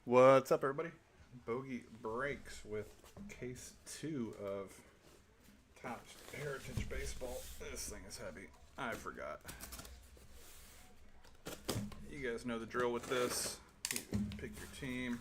What's up, everybody? Bogey Breaks with case 2 of Topps Heritage Baseball. This thing is heavy. I forgot. You guys know the drill with this. You pick your team.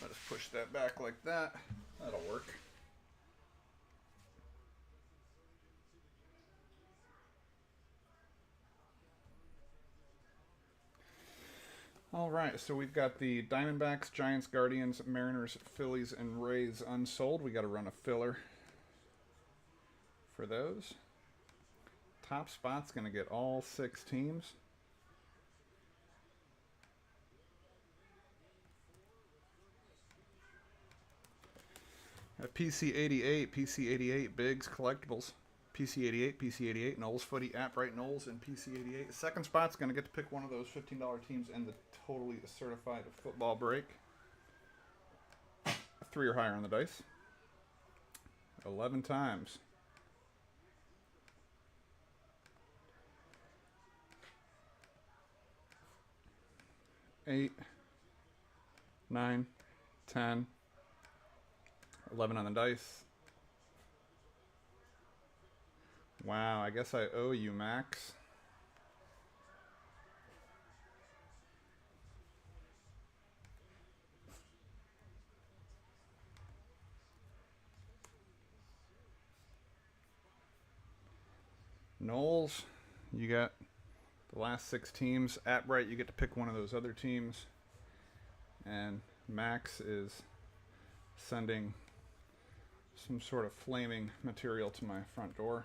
I'll just push that back like that. That'll work. All right, so we've got the Diamondbacks, Giants, Guardians, Mariners, Phillies, and Rays unsold. We got to run a filler for those. Top spot's going to get all 6 teams. PC88, PC88, Bigs, Collectibles, PC88, PC88, Knowles Footy, App-Right Knowles, and PC88. Second spot's going to get to pick one of those $15 teams in the Totally Certified Football Break. 3 or higher on the dice. 11 times. 8, 9, 10, 11 on the dice. Wow, I guess I owe you, Max. Knowles, you got the last 6 teams. At-Bright, you get to pick one of those other teams. And Max is sending some sort of flaming material to my front door.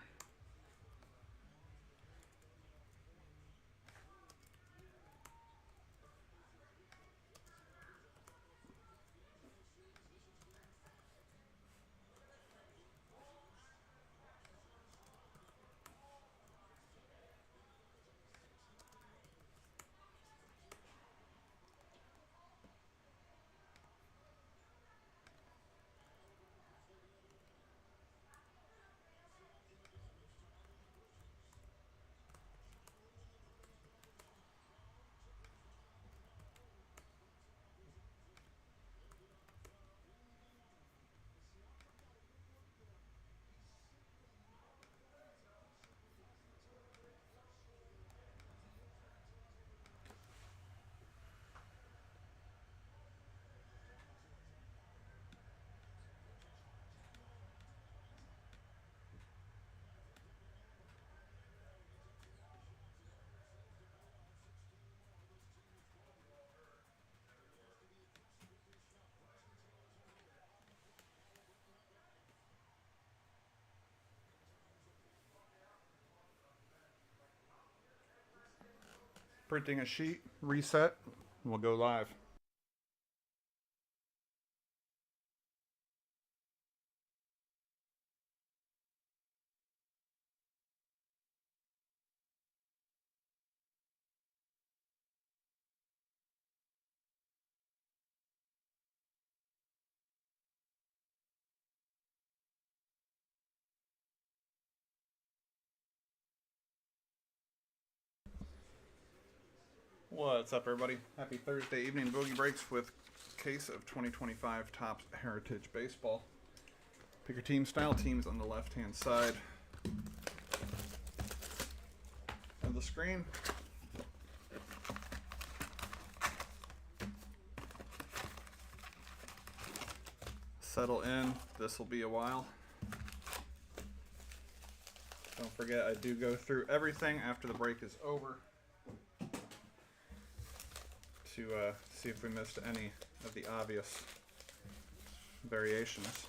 Printing a sheet, reset, and we'll go live. What's up, everybody? Happy Thursday evening. Bogey Breaks with case of 2025 Topps Heritage Baseball. Pick your team. Style teams on the left-hand side of the screen. Settle in. This will be a while. Don't forget, I do go through everything after the break is over to see if we missed any of the obvious variations.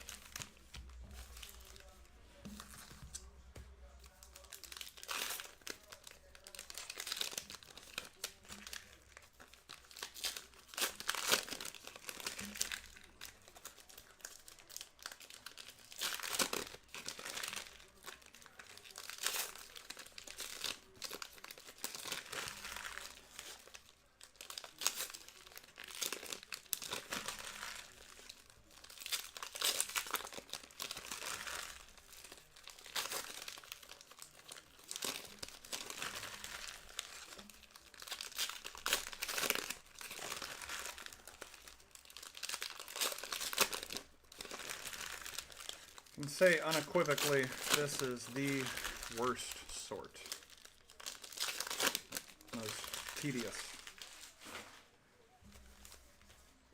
can say unequivocally, this is the worst sort. Most tedious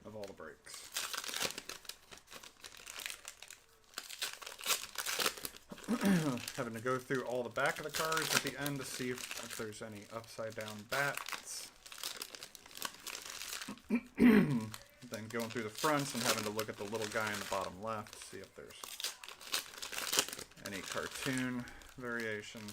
of all the breaks. Having to go through all the back of the cards at the end to see if there's any upside down bats. Then going through the fronts and having to look at the little guy in the bottom left to see if there's any cartoon variations.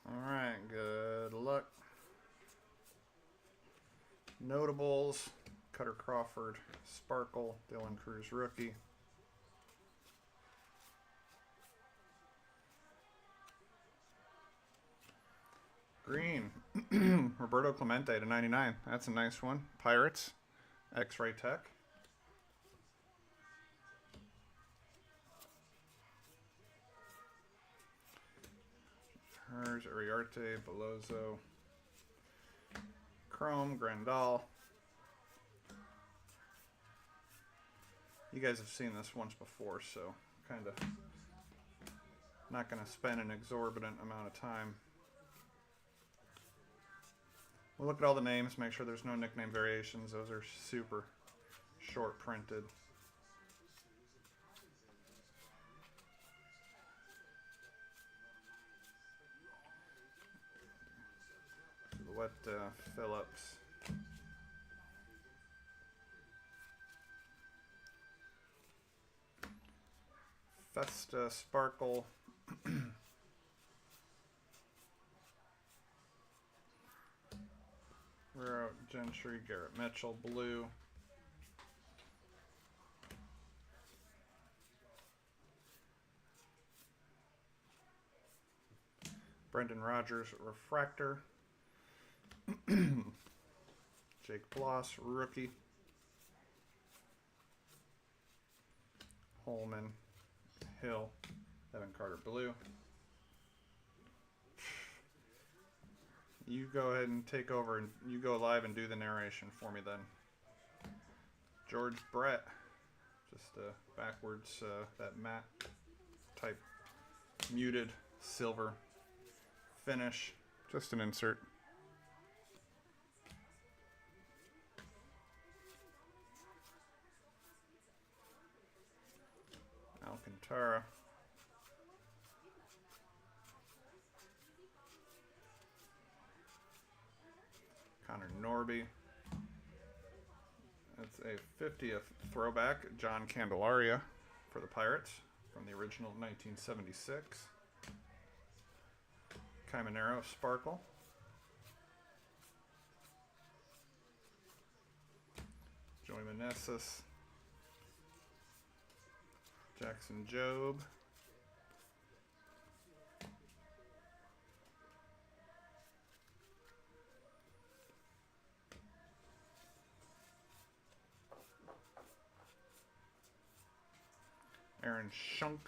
Alright, good luck. Notables, Cutter Crawford, Sparkle, Dylan Cruz rookie. Green, Roberto Clemente to 99. That's a nice one. Pirates, X-Ray Tech. Hers, Uriarte, Belozo, Chrome, Grandal. You guys have seen this once before, so kind of not going to spend an exorbitant amount of time. We'll look at all the names, make sure there's no nickname variations. Those are super short printed. Phillips. Festa, Sparkle. Rare Gentry, Garrett Mitchell, Blue. Brendan Rodgers, Refractor. Jake Bloss, rookie. Holman, Hill, Evan Carter, blue. You go ahead and take over, and you go live and do the narration for me then. George Brett, just backwards, that matte type muted silver finish. Just an insert. Alcantara. Connor Norby. That's a 50th throwback. John Candelaria for the Pirates from the original 1976. Kaimanero, Sparkle. Joey Meneses. Jackson Jobe. Aaron Schunk.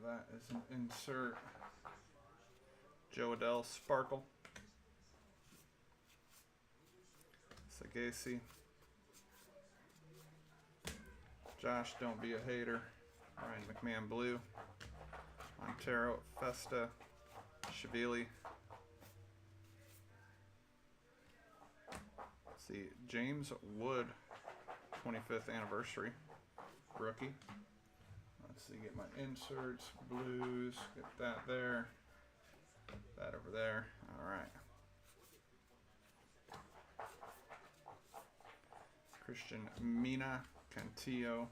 That is an insert. Joe Adell, Sparkle. Sagasi. Josh, don't be a hater. Ryan McMahon, blue. Montero, Festa. Shabili. Let's see, James Wood, 25th anniversary, rookie. Let's see, get my inserts, blues, get that there, that over there. All right. Christian Mina, Cantillo,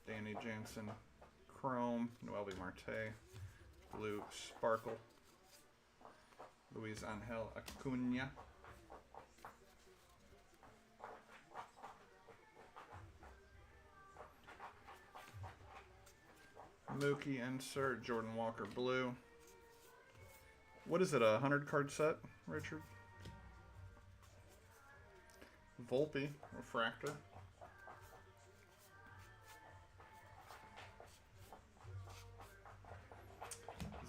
Danny Jansen, Chrome, Noelvi Marte, blue Sparkle, Luis Angel Acuna, Mookie insert, Jordan Walker blue. What is it, a 100 card set, Richard? Volpe, refractor.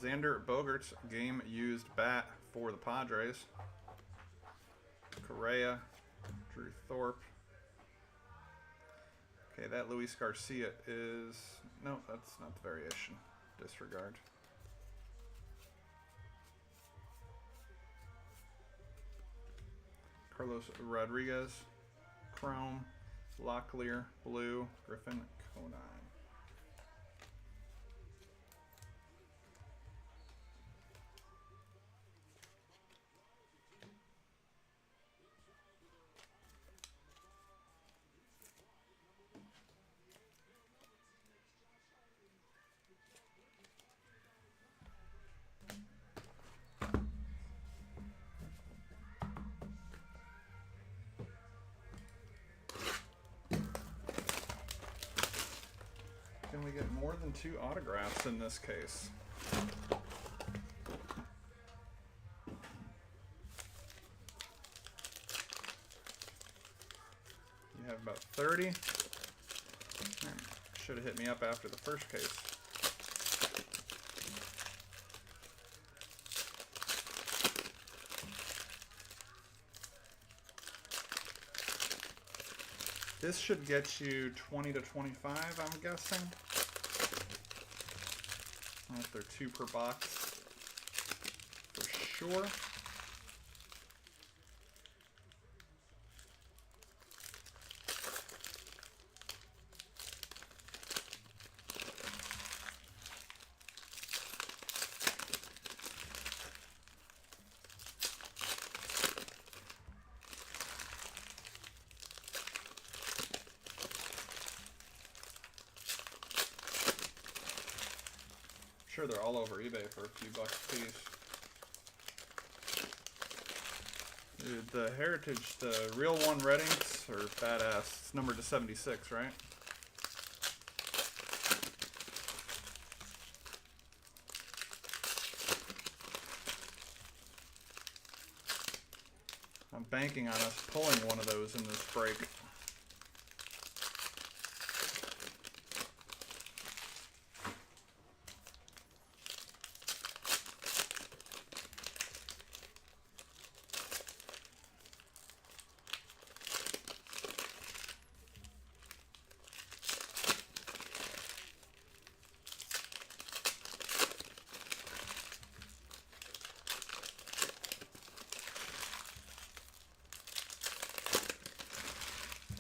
Xander Bogaerts, game used bat for the Padres. Correa, Drew Thorpe. Okay, that Luis Garcia is... No, that's not the variation. Disregard. Carlos Rodriguez, Chrome, Locklear, blue, Griffin Conine. Can we get more than 2 autographs in this case? You have about 30. Should have hit me up after the first case. This should get you 20 to 25, I'm guessing. If they're 2 per box, for sure. Sure, they're all over eBay for a few bucks a piece. Dude, the Heritage, the real one Reddings are badass. It's numbered to 76, right? I'm banking on us pulling one of those in this break.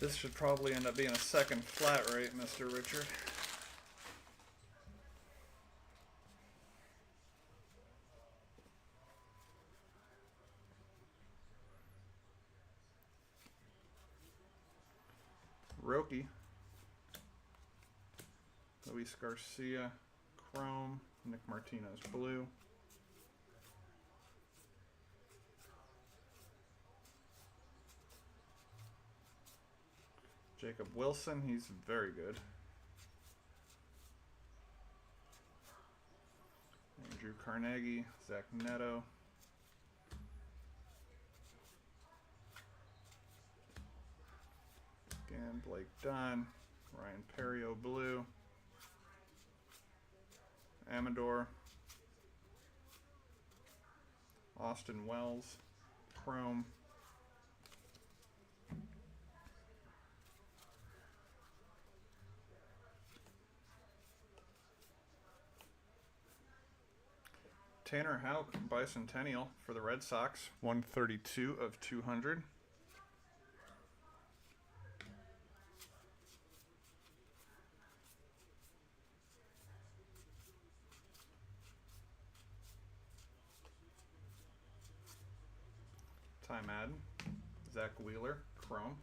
This should probably end up being a second flat rate, Mr. Richard. Roki, Luis Garcia, Chrome, Nick Martinez, blue. Jacob Wilson, he's very good. Andrew Carnegie, Zach Neto. Again, Blake Dunn, Ryan Perio, blue. Amador. Austin Wells, Chrome. Tanner Houck, Bicentennial for the Red Sox, 132 of 200. Ty Madden, Zach Wheeler, Chrome.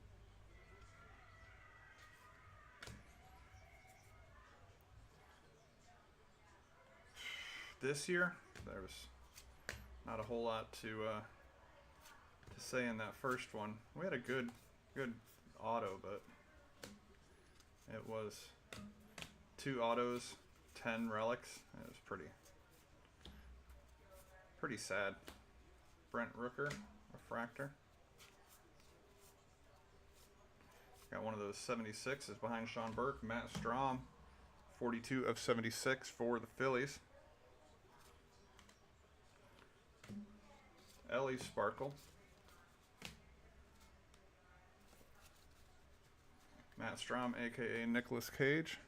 this year. There was not a whole lot to say in that first one. We had a good auto, but it was 2 autos, 10 relics. It was pretty sad. Brent Rooker, refractor. Got one of those 76s behind Sean Burke. Matt Strom, 42 of 76 for the Phillies. Ellie Sparkle. Matt Strom, a.k.a. Nicolas Cage.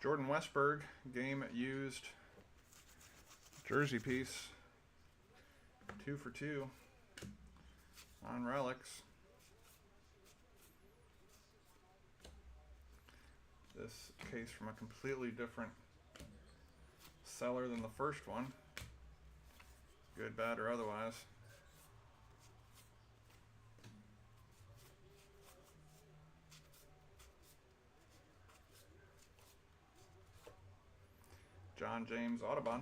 Jordan Westberg, game used jersey piece. 2 for 2 on relics. This case from a completely different seller than the first one. Good, bad, or otherwise. John James Audubon.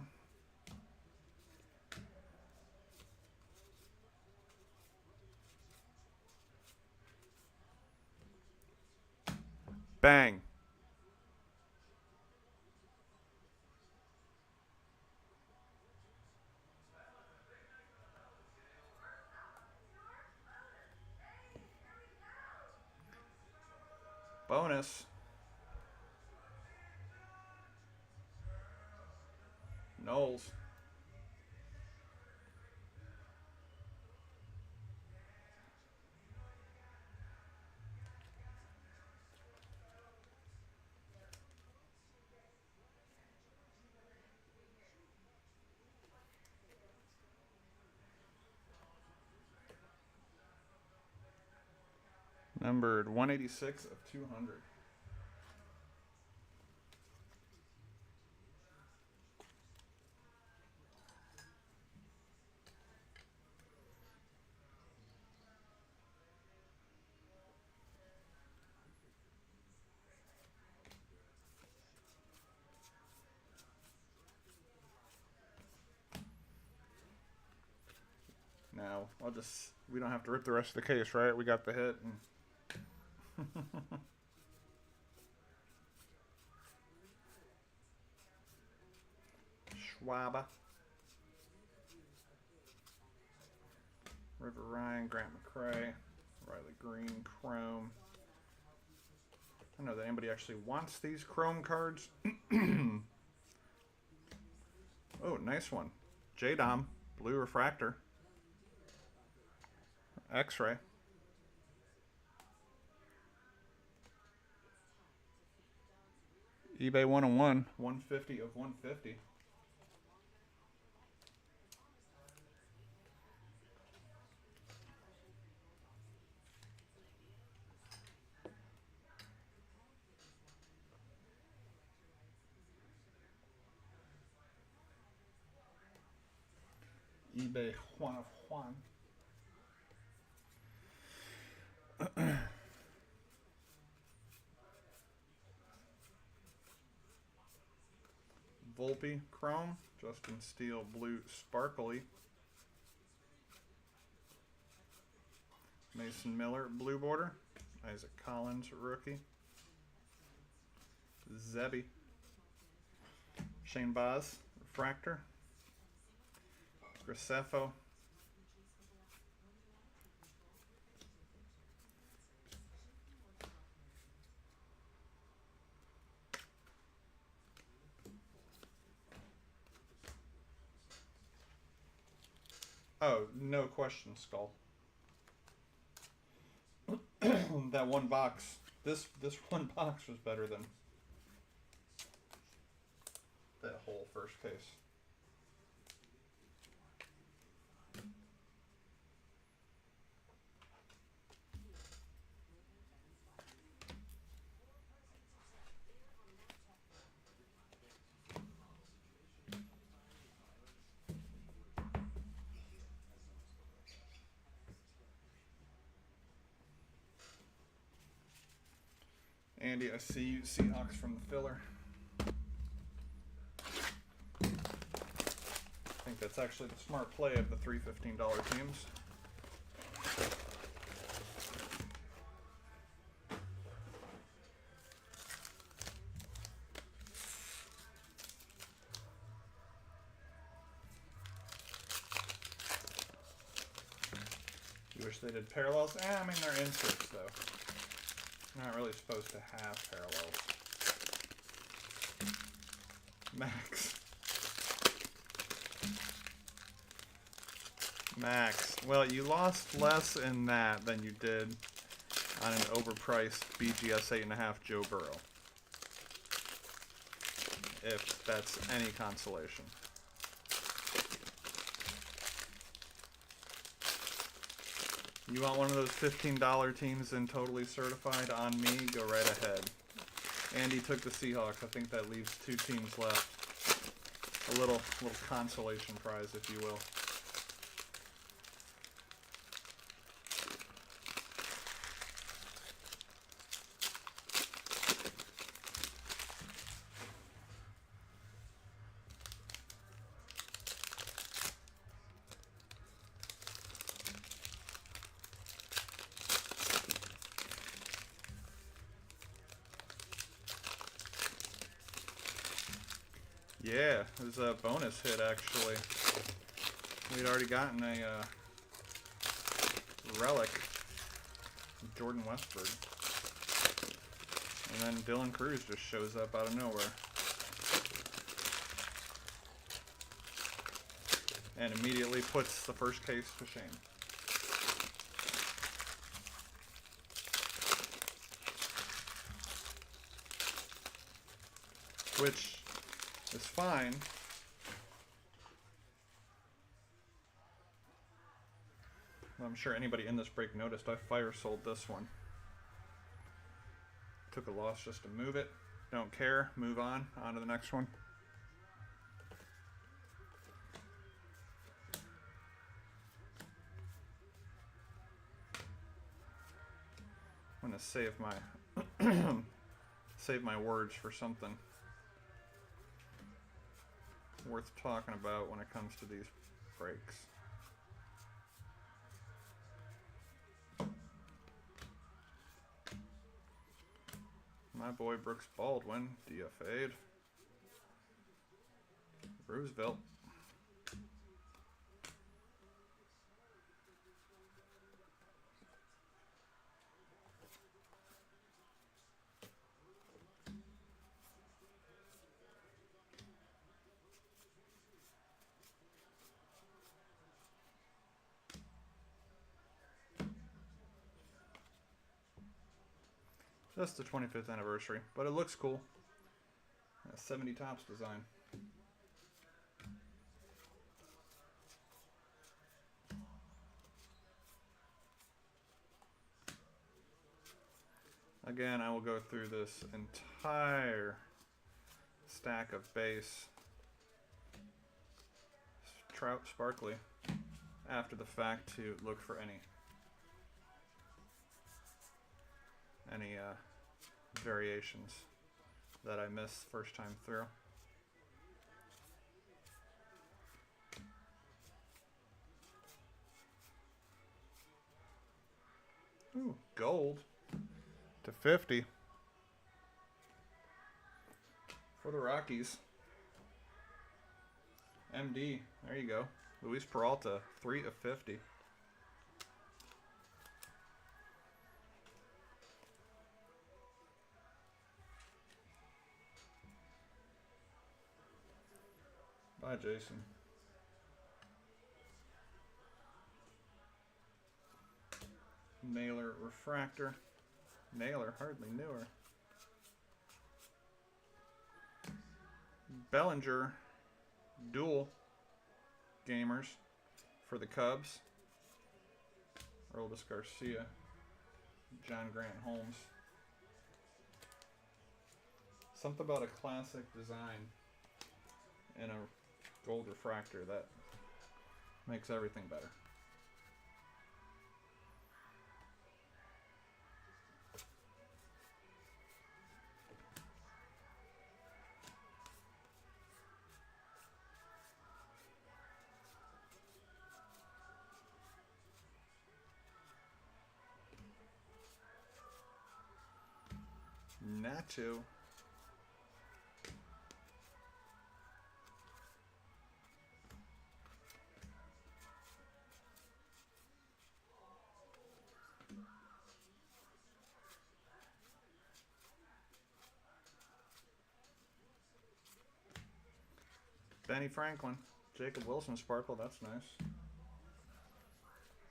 Bang. Bonus. Knowles. Numbered 186 of 200. Now, we don't have to rip the rest of the case, right? We got the hit. And Schwaba. River Ryan, Grant McCray, Riley Green, Chrome. I don't know that anybody actually wants these Chrome cards. Oh, nice one. J-Dom, blue refractor. X-ray. eBay 101, 150 of 150. eBay Juan of Juan. Volpe Chrome, Justin Steele blue sparkly. Mason Miller blue border, Isaac Collins rookie. Zebby. Shane Baz refractor. Graceffo. Oh, no question, Skull. That one box. This one box was better than that whole first case. Andy, I see you. Seahawks from the filler. I think that's actually the smart play of the three $15 teams. You wish they did parallels? I mean, they're inserts, though. You're not really supposed to have parallels. Max. Max. Well, you lost less in that than you did on an overpriced BGS 8.5 Joe Burrow. If that's any consolation. You want one of those $15 teams and totally certified on me? Go right ahead. Andy took the Seahawks. I think that leaves 2 teams left. A little consolation prize, if you will. Yeah, it was a bonus hit, actually. We'd already gotten a relic, Jordan Westford. And then Dylan Cruz just shows up out of nowhere. And immediately puts the first case to shame. Which is fine. I'm sure anybody in this break noticed I fire sold this one. Took a loss just to move it. Don't care. Move on. On to the next one. I'm gonna save my save my words for something worth talking about when it comes to these breaks. My boy Brooks Baldwin, DFA'd. Roosevelt. Just the 25th anniversary, but it looks cool. A 70 Topps design. Again, I will go through this entire stack of base Trout Sparkly after the fact to look for any variations that I missed first time through. Ooh, gold to 50 for the Rockies. MD, there you go. Luis Peralta, 3 of 50. Bye, Jason. Naylor Refractor. Naylor, hardly newer. Bellinger, dual gamers for the Cubs. Aroldis Garcia. John Grant Holmes. Something about a classic design and a gold refractor that makes everything better. Nacho. Benny Franklin. Jacob Wilson Sparkle. That's nice.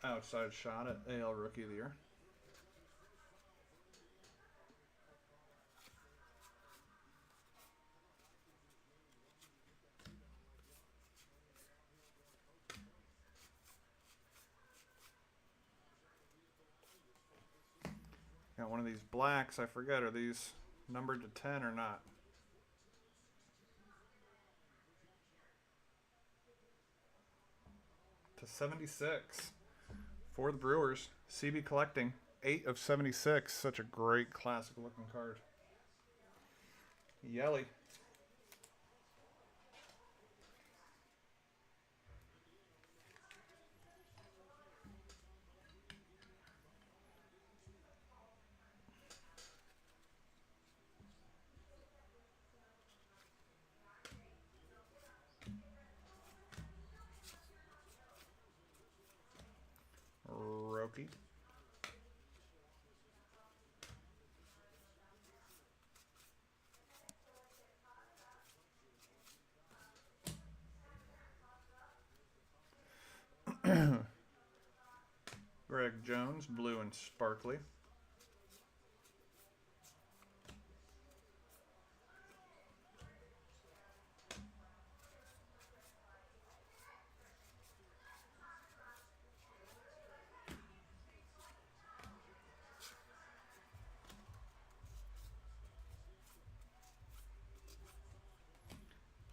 Outside shot at AL Rookie of the Year. Got one of these blacks. I forget, are these numbered to 10 or not? To 76 for the Brewers. CB Collecting. 8 of 76. Such a great classic looking card. Yelly. Roki. Greg Jones, blue and sparkly.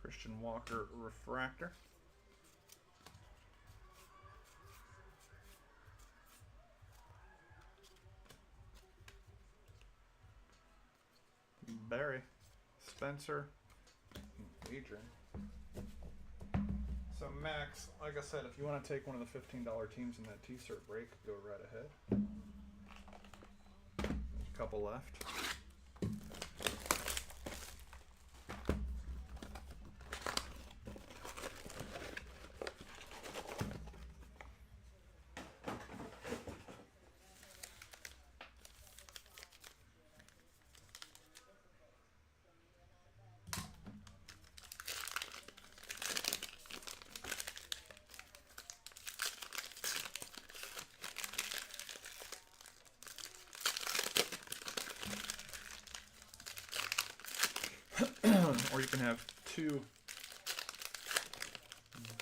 Christian Walker refractor. Barry, Spencer, Adrian. So Max, like I said, if you want to take one of the $15 teams in that T-shirt break, go right ahead. There's a couple left. Or you can have 2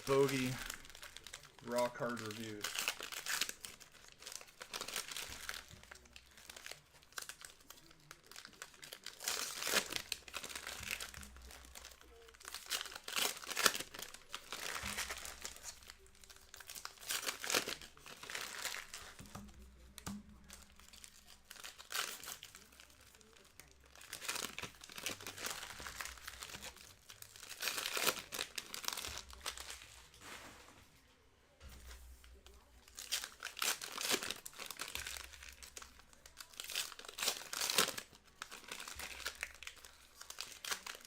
bogey raw card reviews.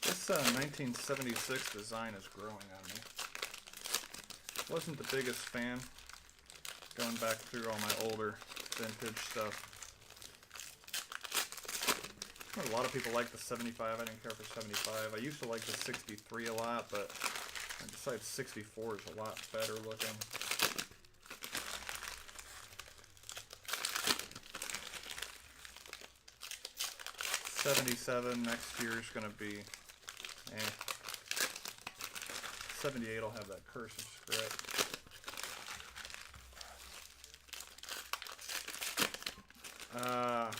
This 1976 design is growing on me. Wasn't the biggest fan going back through all my older vintage stuff. A lot of people like the 75. I didn't care for 75. I used to like the 63 a lot, but I decided 64 is a lot better looking. '77 next year is going to be 78 will have that cursive script. I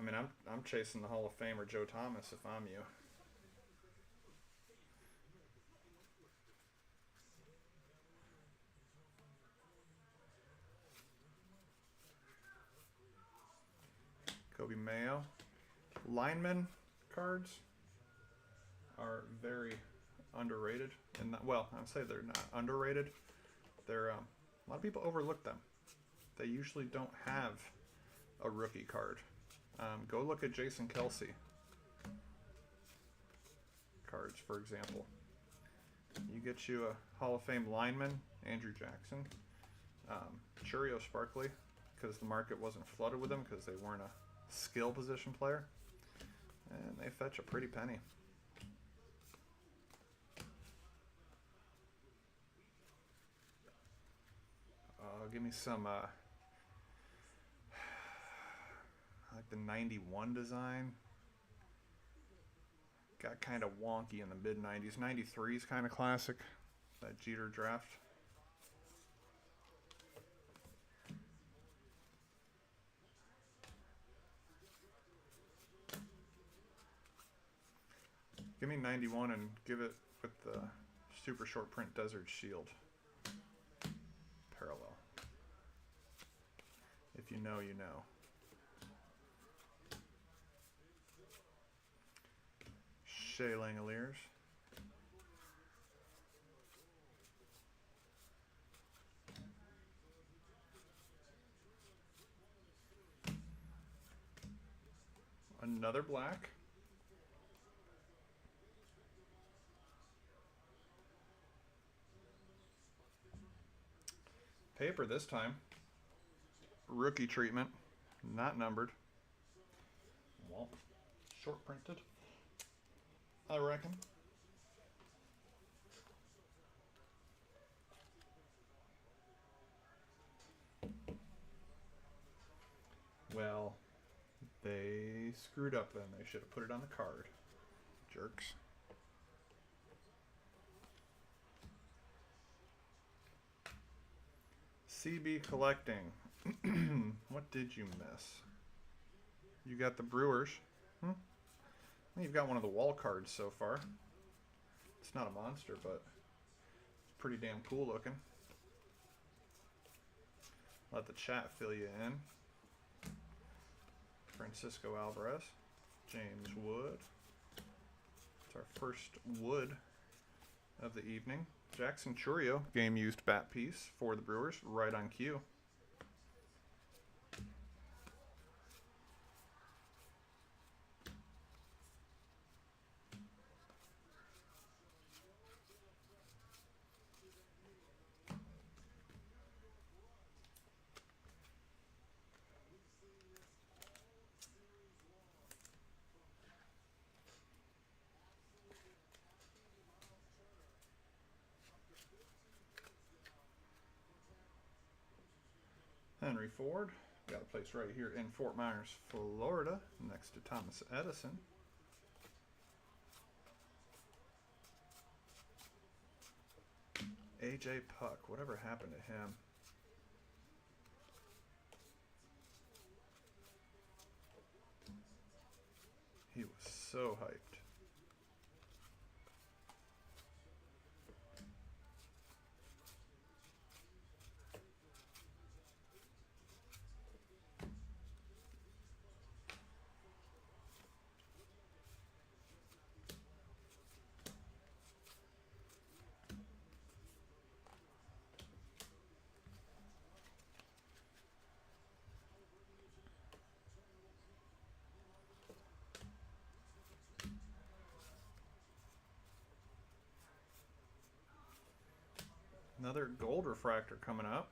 mean, I'm chasing the Hall of Famer Joe Thomas if I'm you. Kobe Mayo. Lineman cards are very underrated. And well, I'd say they're not underrated. They're a lot of people overlook them. They usually don't have a rookie card Go look at Jason Kelsey cards, for example. You get you a Hall of Fame lineman, Andrew Jackson. Churio Sparkly, because the market wasn't flooded with them because they weren't a skill position player. And they fetch a pretty penny. Give me some, like the 91 design. Got kind of wonky in the mid-90s. 93 is kind of classic. That Jeter draft. Give me 91 and give it with the super short print Desert Shield parallel. If you know, you know. Shea Langoliers. Another black. Paper this time. Rookie treatment. Not numbered. Well, short printed, I reckon. Well, they screwed up then. They should have put it on the card. Jerks. CB collecting. What did you miss? You got the Brewers. You've got one of the wall cards so far. It's not a monster, but it's pretty damn cool looking. Let the chat fill you in. Francisco Alvarez. James Wood. It's our first Wood of the evening. Jackson Chourio, game used bat piece for the Brewers, right on cue. Henry Ford, got a place right here in Fort Myers, Florida, next to Thomas Edison. AJ Puck, whatever happened to him? He was so hyped. Another gold refractor coming up.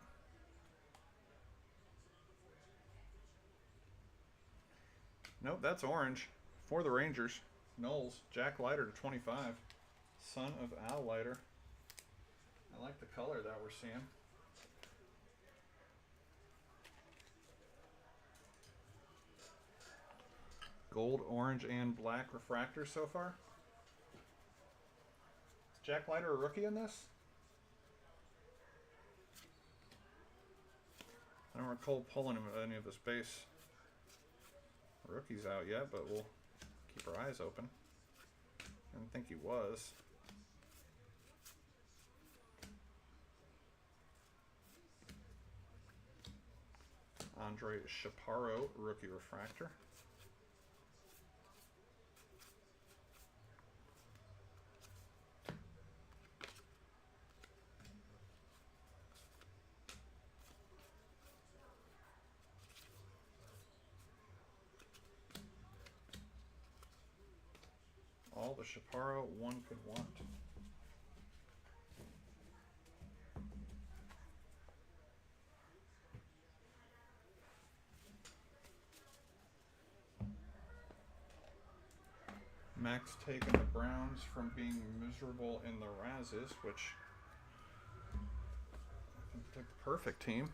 Nope, that's orange for the Rangers. Knowles, Jack Leiter to 25. Son of Al Leiter. I like the color that we're seeing. Gold, orange, and black refractor so far. Is Jack Leiter a rookie in this? I don't recall pulling him at any of his base rookies out yet, but we'll keep our eyes open. I didn't think he was. Andre Chaparro, rookie refractor. all the Chaparro one could want. Max taking the Browns from being miserable in the Razzes, which I think took the perfect team.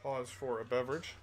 Pause for a beverage.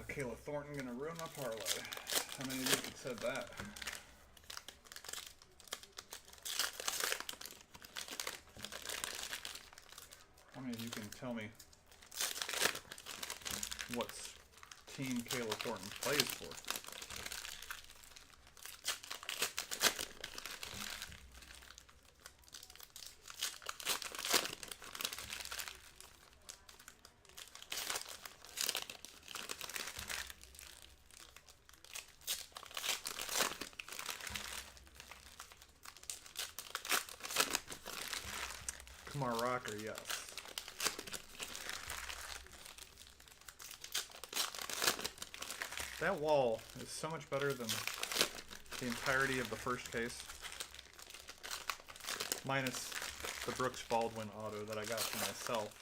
Kayla Thornton gonna ruin my parlay. How many of you could said that? How many of you can tell me what team Kayla Thornton plays for? Kumar Rocker, yes. That wall is so much better than the entirety of the first case. Minus the Brooks Baldwin auto that I got for myself.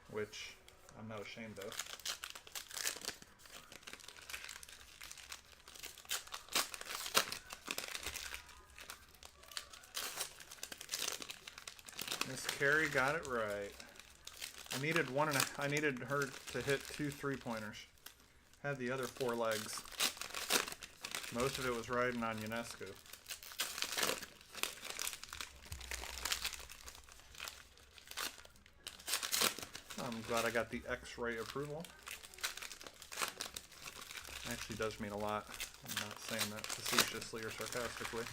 Which I'm not ashamed of. Miss Carey got it right. I needed her to hit 2 3-pointers. Had the other 4 legs. Most of it was riding on UNESCO. I'm glad I got the X-ray approval. Actually does mean a lot. I'm not saying that facetiously or sarcastically.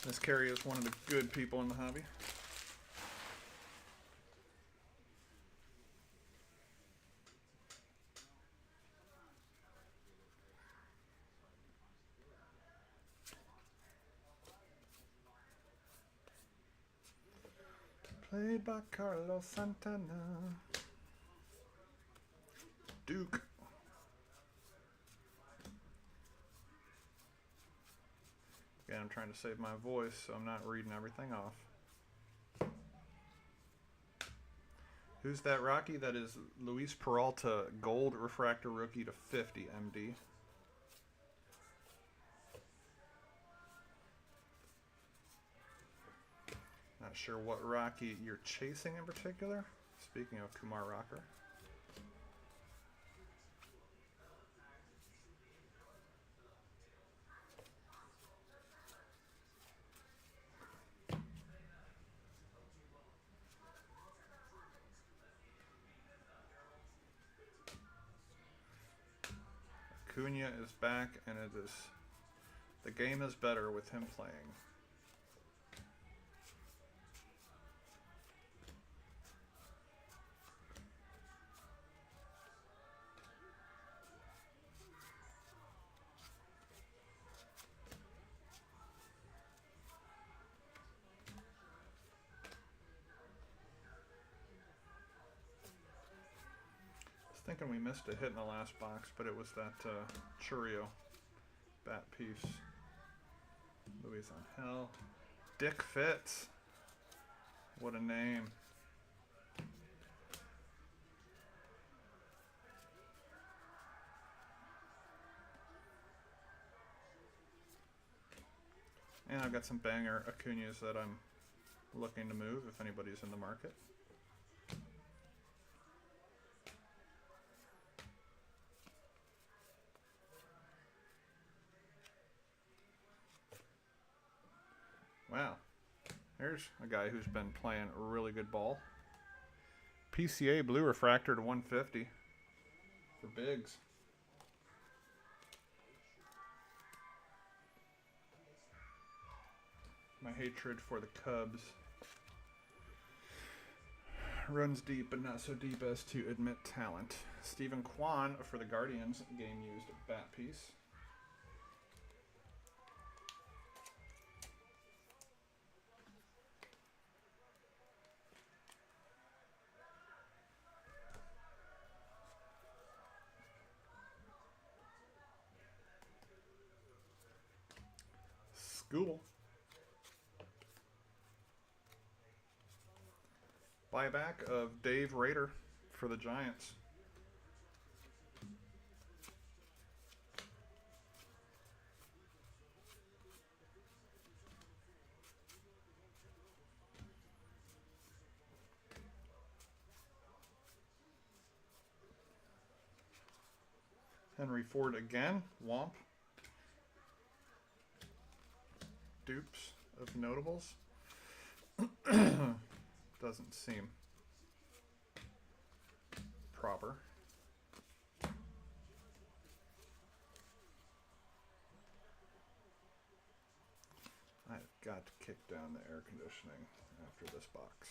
Miss Carey is one of the good people in the hobby. Played by Carlos Santana. Duke. Again, I'm trying to save my voice, so I'm not reading everything off. Who's that Rocky? That is Luis Peralta, gold refractor rookie to 50 MD. Not sure what Rocky you're chasing in particular. Speaking of Kumar Rocker. Acuna is back, and the game is better with him playing. thinking we missed a hit in the last box, but it was that Churio bat piece. Luis Angel. Dick Fitz. What a name. And I've got some banger Acuñas that I'm looking to move if anybody's in the market. Wow. There's a guy who's been playing a really good ball. PCA Blue Refractor to 150 for Biggs. My hatred for the Cubs runs deep, but not so deep as to admit talent. Stephen Kwan for the Guardians, game used bat piece. School. Buyback of Dave Rader for the Giants. Henry Ford again. Womp. Dupes of notables. Doesn't seem proper. I've got to kick down the air conditioning after this box.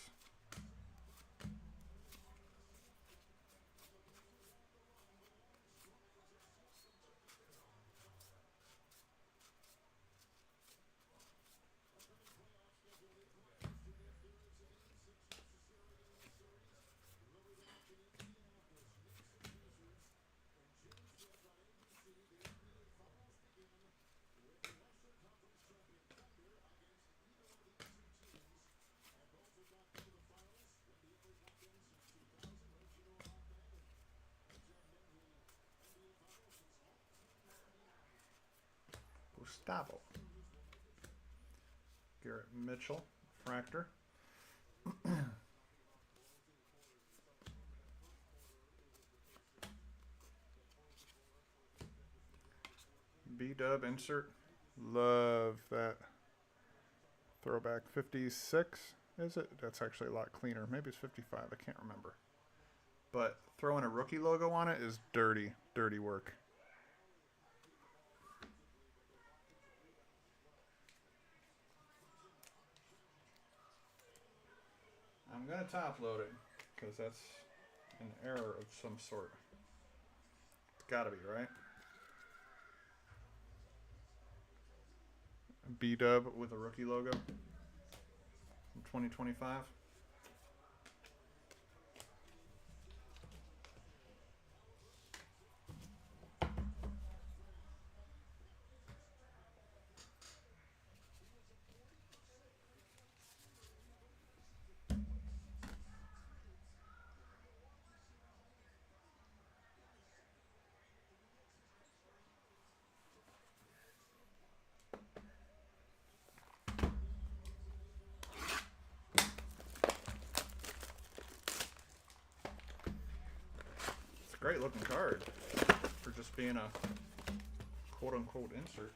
Gustavo. Garrett Mitchell, Fractor. B-Dub insert. Love that. Throwback 56, is it? That's actually a lot cleaner. Maybe it's 55, I can't remember. But throwing a rookie logo on it is dirty, dirty work. I'm going to top load it because that's an error of some sort. It's got to be, right? B-Dub with a rookie logo in 2025. Great looking card for just being a quote unquote insert.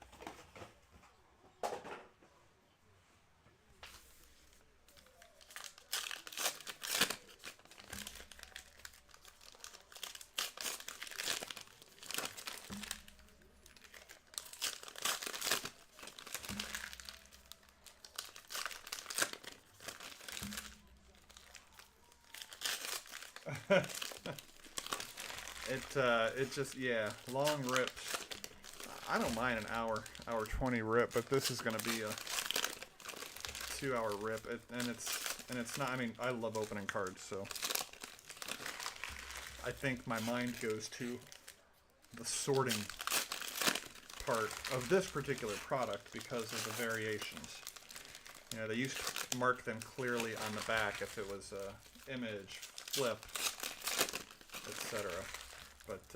It just, yeah, long rips. I don't mind an hour 20 rip, but this is going to be a 2-hour rip. And it's not, I mean, I love opening cards, so I think my mind goes to the sorting part of this particular product because of the variations. You know, they used to mark them clearly on the back if it was image, flip, etc. But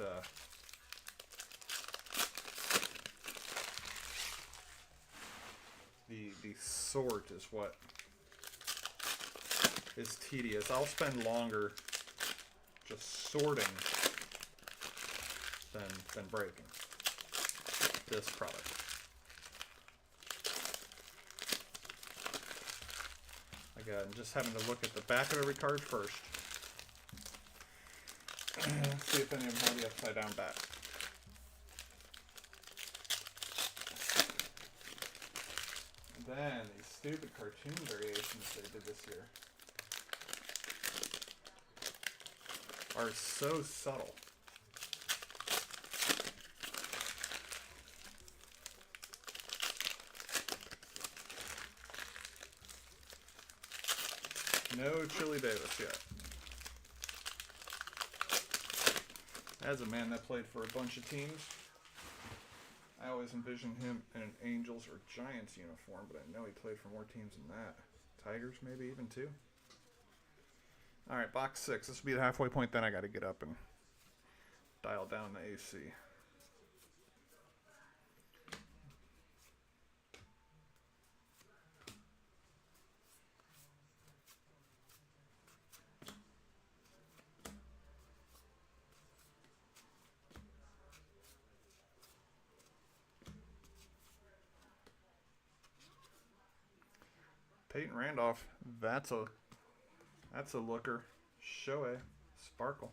the sort is what is tedious. I'll spend longer just sorting than breaking this product. Again, just having to look at the back of every card first. See if any of them have the upside down back. And then these stupid cartoon variations they did this year are so subtle. No Chili Davis yet. As a man that played for a bunch of teams, I always envisioned him in an Angels or Giants uniform, but I know he played for more teams than that. Tigers, maybe even too. All right, box 6. This will be the halfway point. Then I got to get up and dial down the AC. Peyton Randolph, that's a looker. Shohei, Sparkle.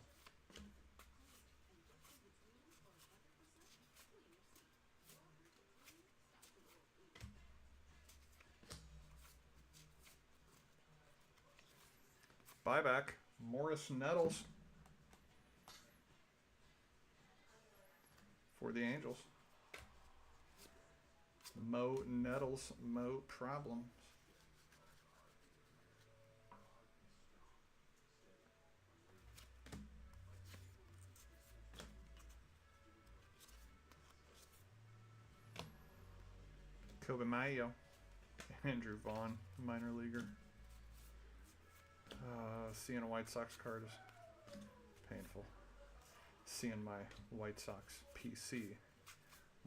Buyback, Morris Nettles for the Angels. Mo Nettles, Mo Problems. Kobe Mayo, Andrew Vaughn, minor leaguer. Seeing a White Sox card is painful. Seeing my White Sox PC,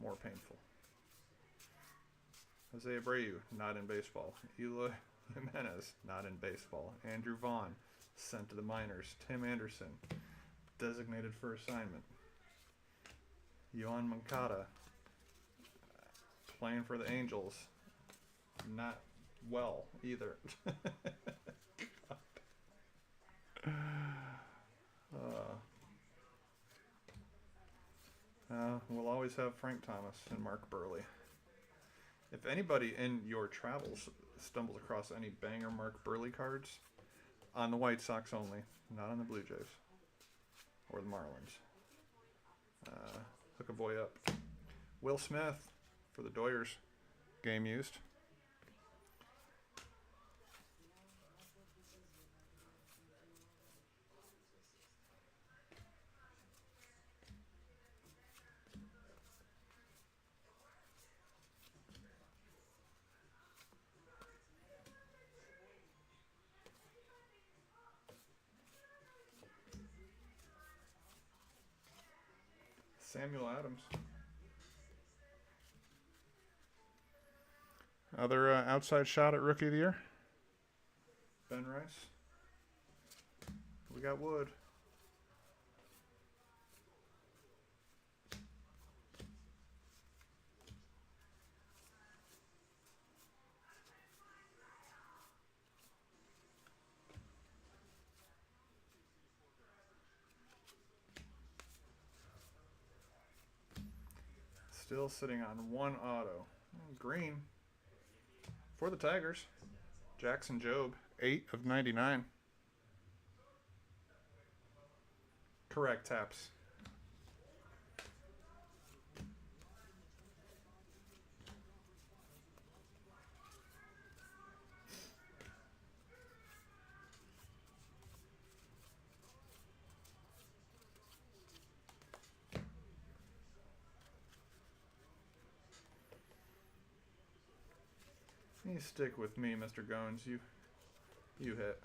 more painful. Jose Abreu, not in baseball. Eloy Jimenez, not in baseball. Andrew Vaughn, sent to the minors. Tim Anderson, designated for assignment. Yohan Moncada, playing for the Angels, not well either. We'll always have Frank Thomas and Mark Burley. If anybody in your travels stumbles across any banger Mark Burley cards, on the White Sox only, not on the Blue Jays or the Marlins, hook a boy up. Will Smith for the Doyers, game used. Samuel Adams. Other outside shot at Rookie of the Year. Ben Rice. We got Wood. Still sitting on one auto. Green for the Tigers. Jackson Jobe, 8 of 99. Correct, Taps. You stick with me, Mr. Goins. You hit.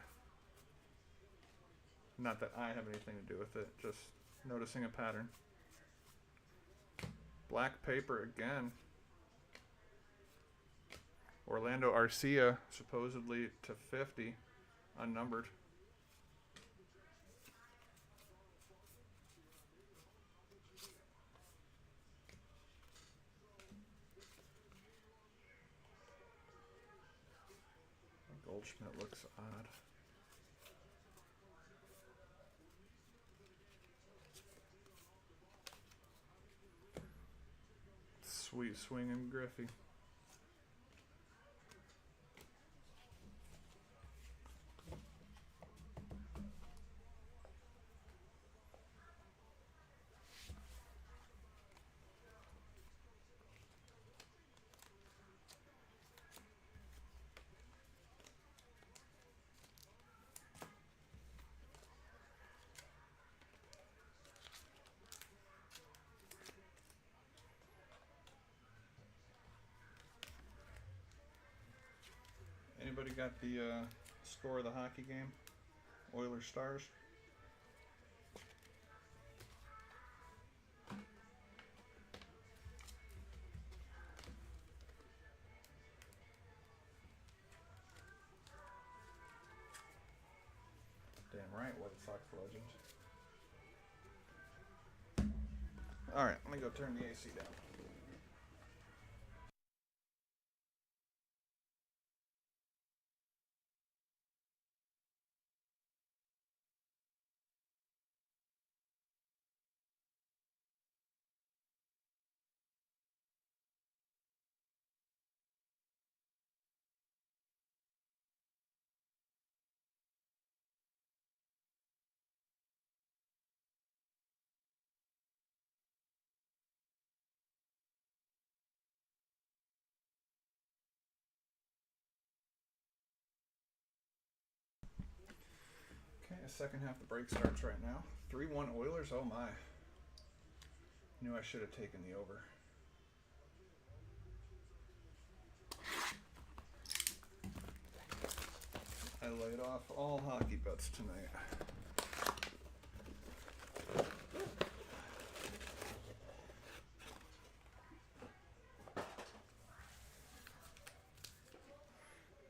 Not that I have anything to do with it, just noticing a pattern. Black paper again. Orlando Arcia, supposedly to 50, unnumbered. Goldschmidt looks odd. Sweet swinging Griffey. Anybody got the score of the hockey game? Oilers Stars? Damn right, White Sox legend. Alright, let me go turn the AC down. Okay, the second half of the break starts right now. 3-1 Oilers, oh my. Knew I should have taken the over. I laid off all hockey bets tonight. Let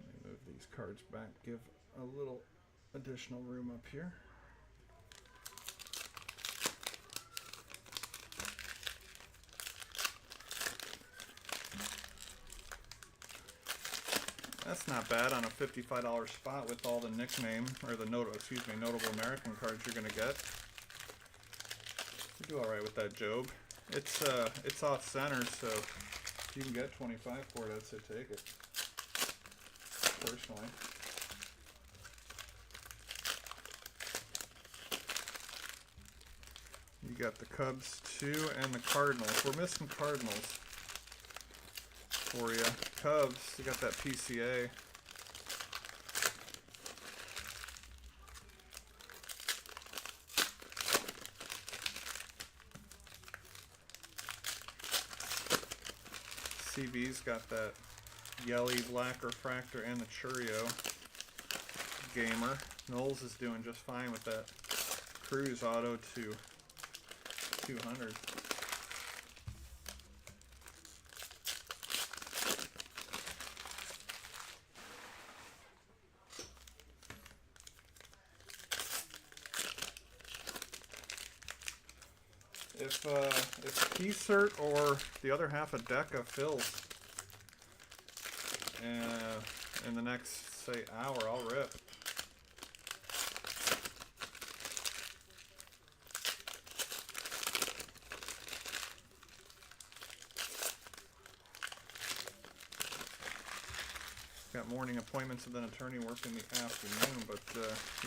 me move these cards back, give a little additional room up here. That's not bad on a $55 spot with all the nickname, or the notable American cards you're gonna get. You do all right with that, Job. It's off center, so if you can get 25 for it, I'd say take it. Personally. You got the Cubs too, and the Cardinals. We're missing Cardinals for you. Cubs, you got that PCA. CV's got that Yelly Black Refractor and the Churio Gamer. Knowles is doing just fine with that Cruz Auto to 200. If T-Cert or the other half of Deca fills in the next, say, hour, I'll rip. Got morning appointments with an attorney, work in the afternoon, but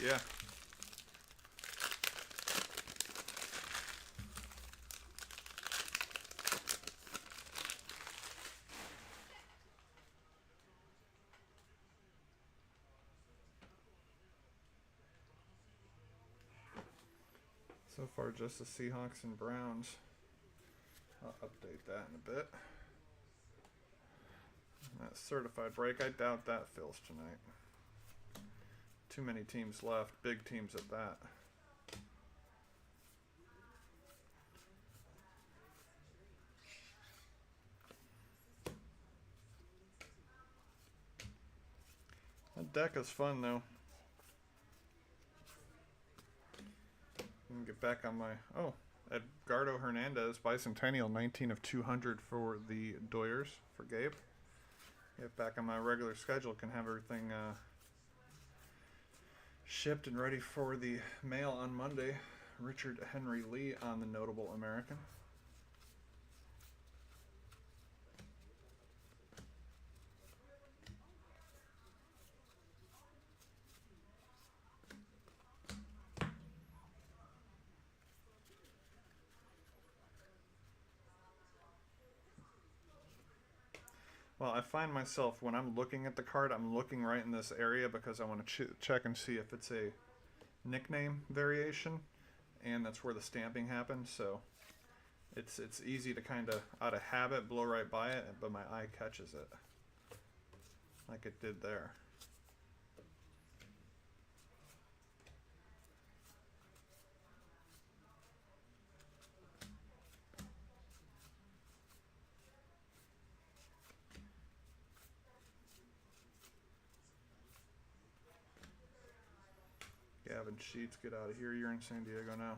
yeah. So far, just the Seahawks and Browns. I'll update that in a bit. That certified break, I doubt that fills tonight. Too many teams left, big teams at that. That deck is fun though. Get back on my Edgardo Hernandez Bicentennial 19 of 200 for the Doyers for Gabe. Get back on my regular schedule, can have everything shipped and ready for the mail on Monday. Richard Henry Lee on the Notable American. Well, I find myself, when I'm looking at the card, I'm looking right in this area because I want to check and see if it's a nickname variation, and that's where the stamping happens, so it's easy to kind of, out of habit, blow right by it, but my eye catches it, like it did there. Gavin Sheets, get out of here. You're in San Diego now.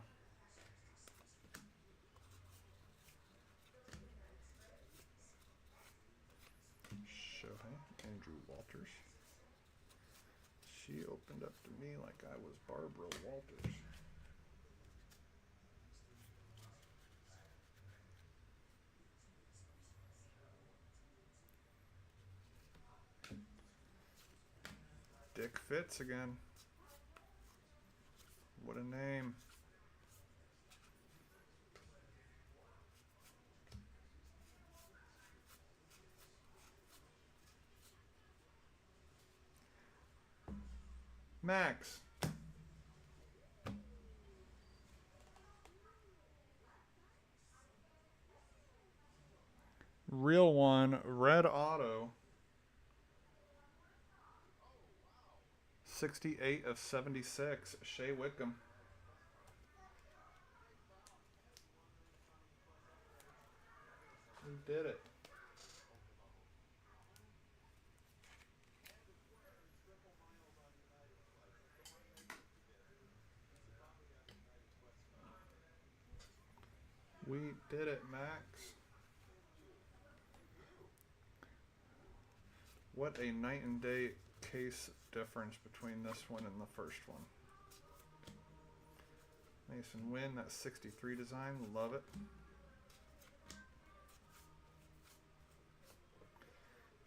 Shohei, Andrew Walters. She opened up to me like I was Barbara Walters. Dick Fitz again. What a name. Max. Real one, red auto. 68 of 76, Shea Wickham. We did it. We did it, Max. What a night and day case difference between this one and the first one. Mason Wynn, that 63 design, love it.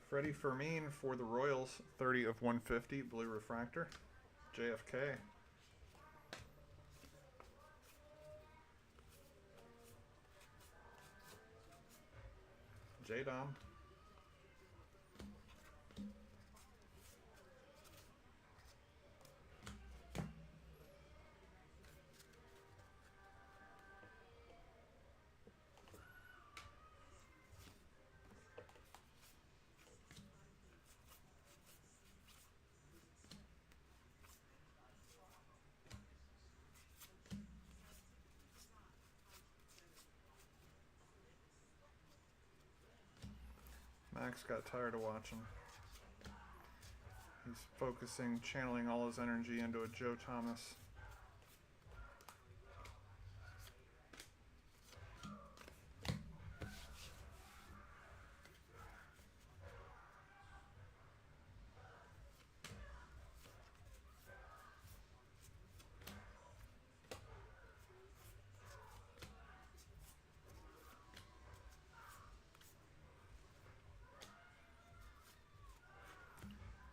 Freddie Fermin for the Royals, 30 of 150, blue refractor. JFK. J-Dom. Max got tired of watching. He's focusing, channeling all his energy into a Joe Thomas.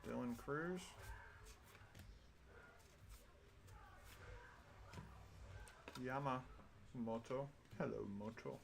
Dylan Cruz. Yamamoto. Hello, Moto.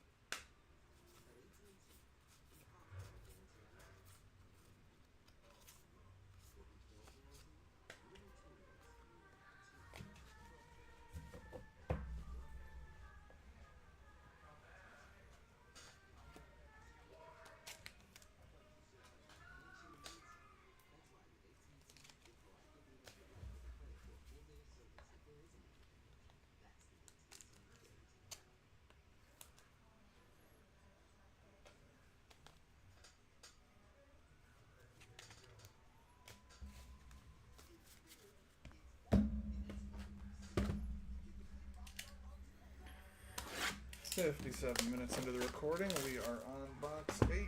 57 minutes into the recording, we are on box 8.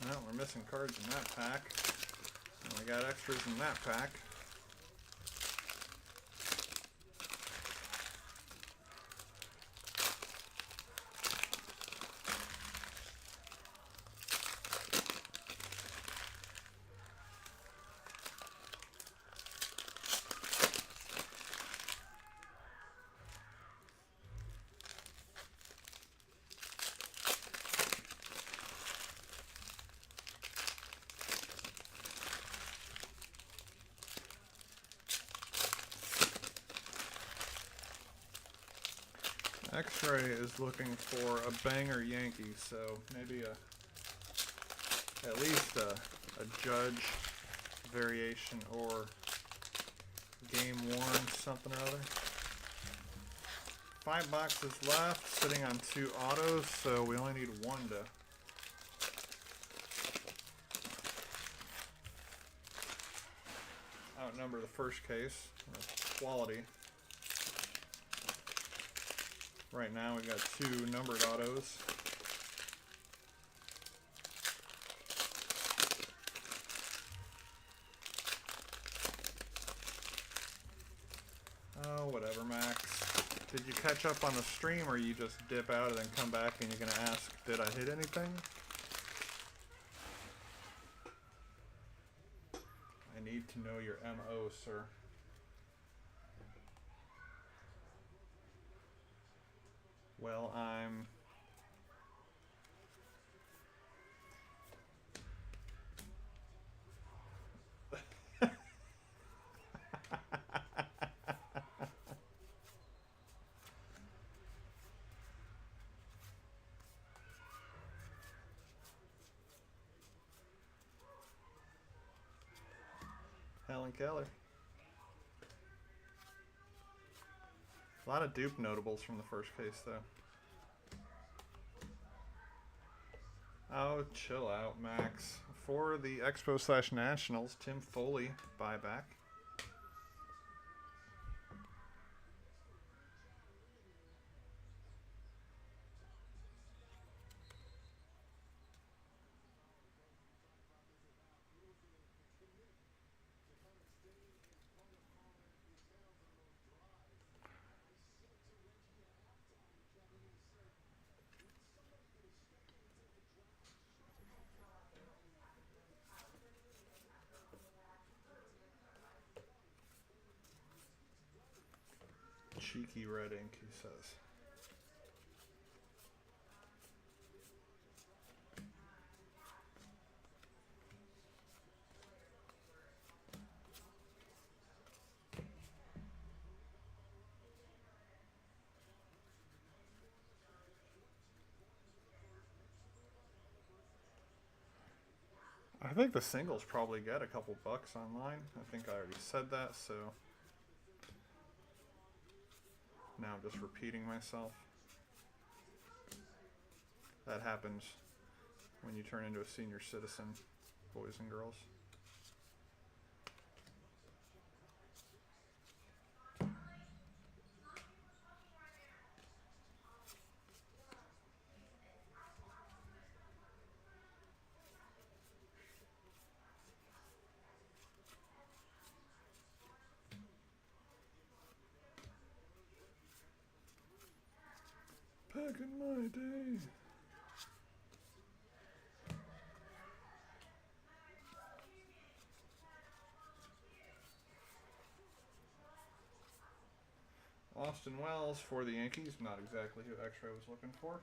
Well, we're missing cards in that pack. And we got extras in that pack. X-Ray is looking for a banger Yankee, so maybe at least a Judge variation or game worn something or other. 5 boxes left, sitting on 2 autos, so we only need 1 to outnumber the first case. Quality. Right now we've got 2 numbered autos. Oh, whatever, Max. Did you catch up on the stream, or you just dip out and then come back and you're going to ask, did I hit anything? I need to know your MO, sir. Well, I'm... Helen Keller. A lot of dupe notables from the first case, though. Oh, chill out, Max. For the Expo/Nationals, Tim Foley buyback. Cheeky red ink, he says. I think the singles probably get a couple bucks online. I think I already said that, so now I'm just repeating myself. That happens when you turn into a senior citizen, boys and girls. Back in my day. Austin Wells for the Yankees, not exactly who X-Ray was looking for.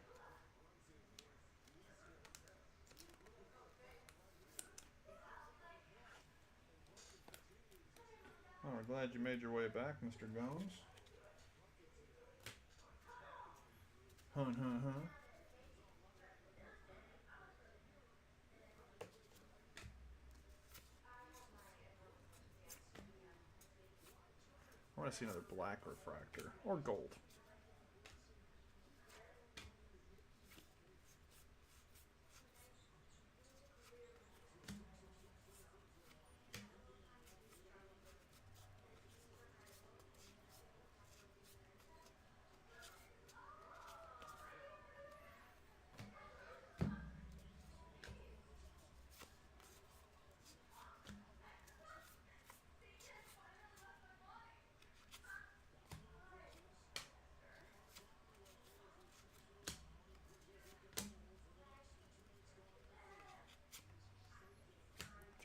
Oh, we're glad you made your way back, Mr. Gomes. Hun, hun, hun. I want to see another black refractor or gold.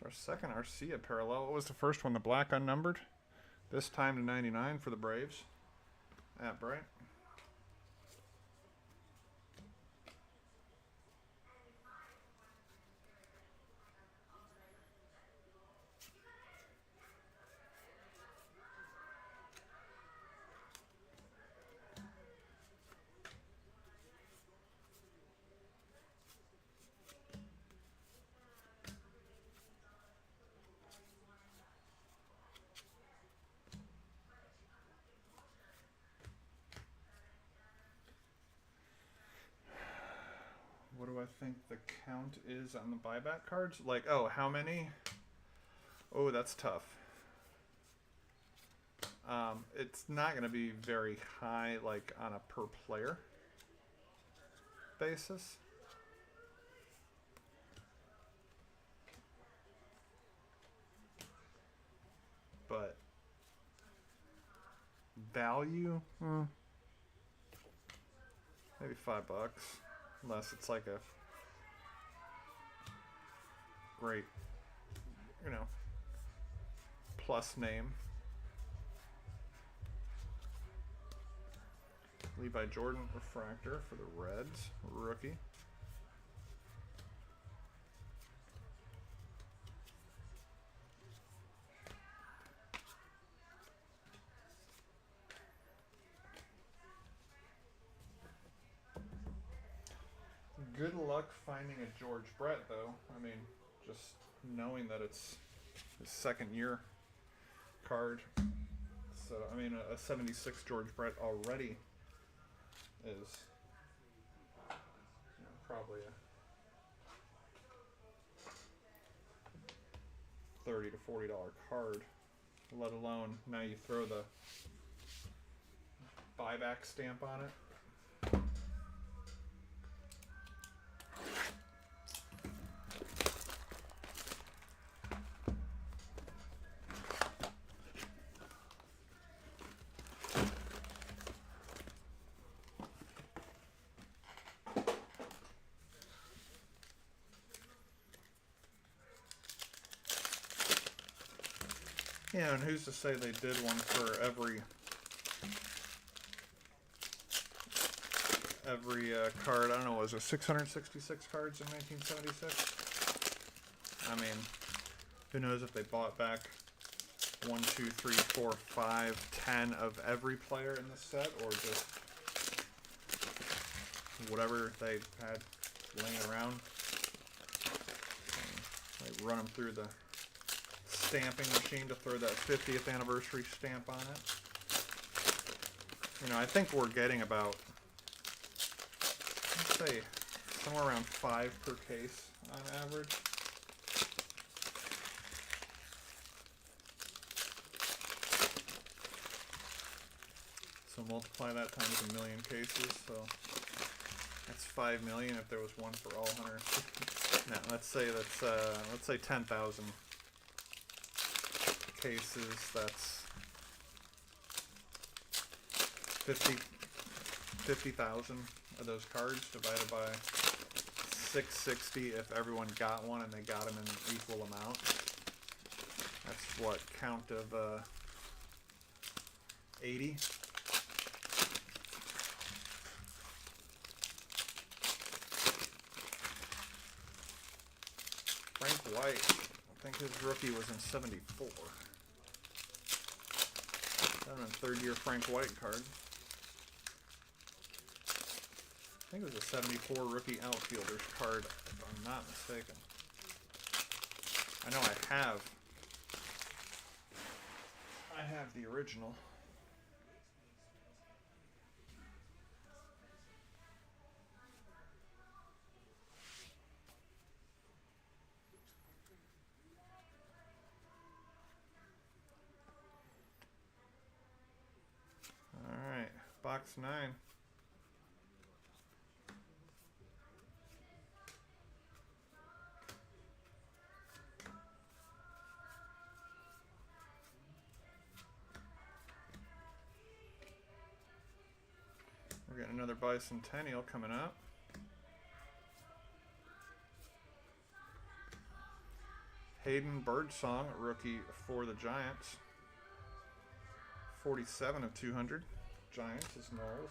Our second Arcia parallel. What was the first one? The black unnumbered. This time to 99 for the Braves. At Bright. What do I think the count is on the buyback cards? Like, oh, how many? Oh, that's tough. It's not going to be very high, like, on a per player basis. But value, maybe $5. Unless it's like a great, you know, plus name. Levi Jordan refractor for the Reds, rookie. Good luck finding a George Brett, though. I mean, just knowing that it's his second year card. So, I mean, a 76 George Brett already is, you know, probably a $30 to $40 card. Let alone now you throw the buyback stamp on it. Yeah, and who's to say they did one for every card? I don't know, was it 666 cards in 1976? I mean, who knows if they bought back 1, 2, 3, 4, 5, 10 of every player in the set, or just whatever they had laying around. And they run them through the stamping machine to throw that 50th anniversary stamp on it. You know, I think we're getting about, let's say, somewhere around 5 per case on average. So multiply that times a million cases, so that's 5 million if there was one for all 100. Now, let's say 10,000 cases, that's 50,000 of those cards divided by 660 if everyone got one and they got them in an equal amount. That's what, count of 80? Frank White, I think his rookie was in 74. Third year Frank White card. I think it was a 74 rookie outfielders card, if I'm not mistaken. I know I have the original. Alright, box 9. We're getting another bicentennial coming up. Hayden Birdsong, rookie for the Giants. 47 of 200. Giants is Knowles.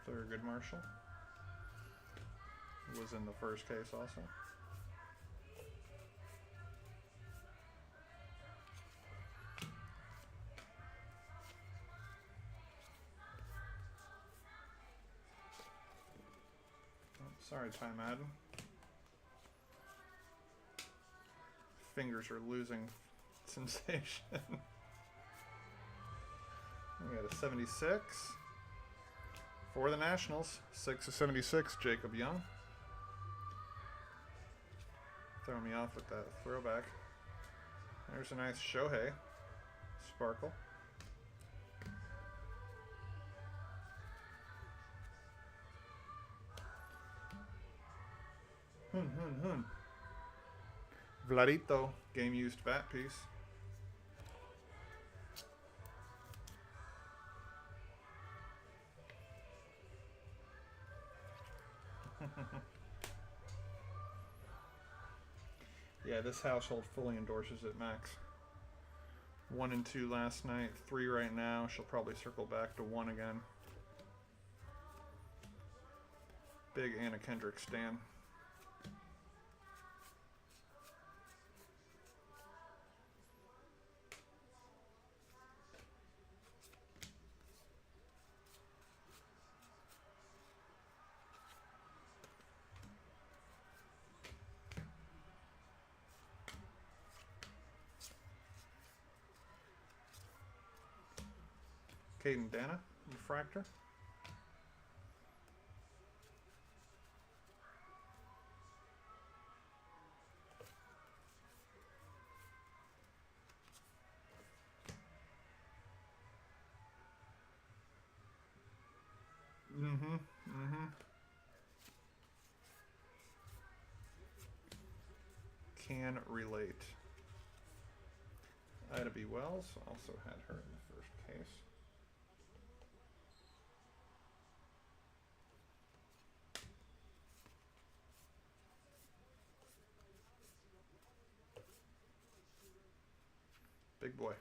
Thurgood Marshall was in the first case also. Oh, sorry, Ty Madden. Fingers are losing sensation. We got a 76. For the Nationals, 6 of 76, Jacob Young. Throwing me off with that throwback. There's a nice Shohei. Sparkle. Vladito, game used bat piece. Yeah, this household fully endorses it, Max. 1 and 2 last night, 3 right now. She'll probably circle back to 1 again. Big Anna Kendrick stan. Caden Dana, refractor. Can relate. Ida B. Wells also had her in the first case. Big boy.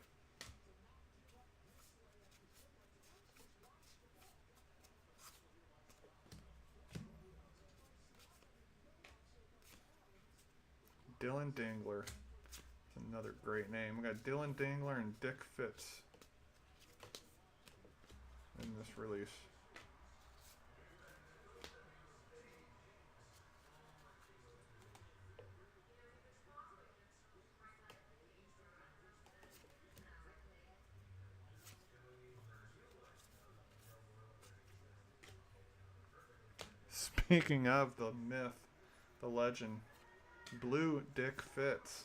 Dylan Dingler. That's another great name. We got Dylan Dingler and Dick Fitz in this release. Speaking of the myth, the legend, Blue Dick Fitz.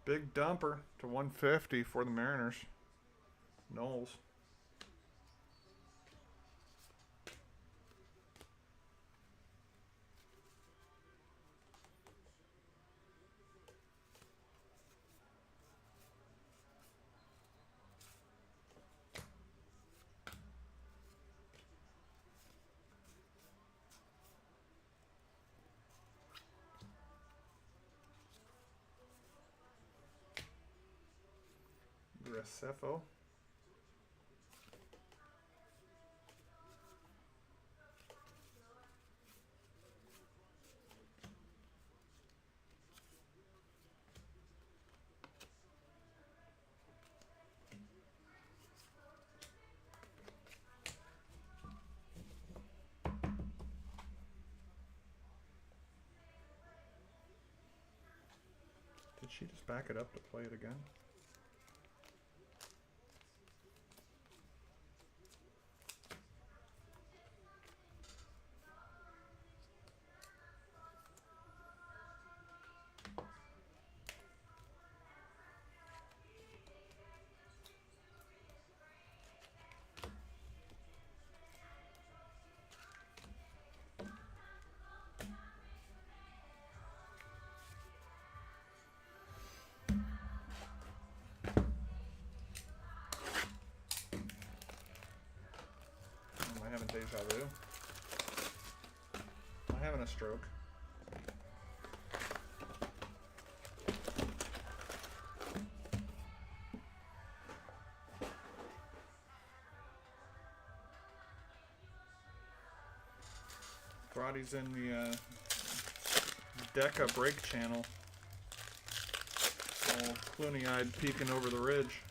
Big dumper to 150 for the Mariners. Knowles. Graceffo. Did she just back it up to play it again? Am I having deja vu? Am I having a stroke? Roddy's in the Deca break channel. All Clooney-eyed peeking over the ridge.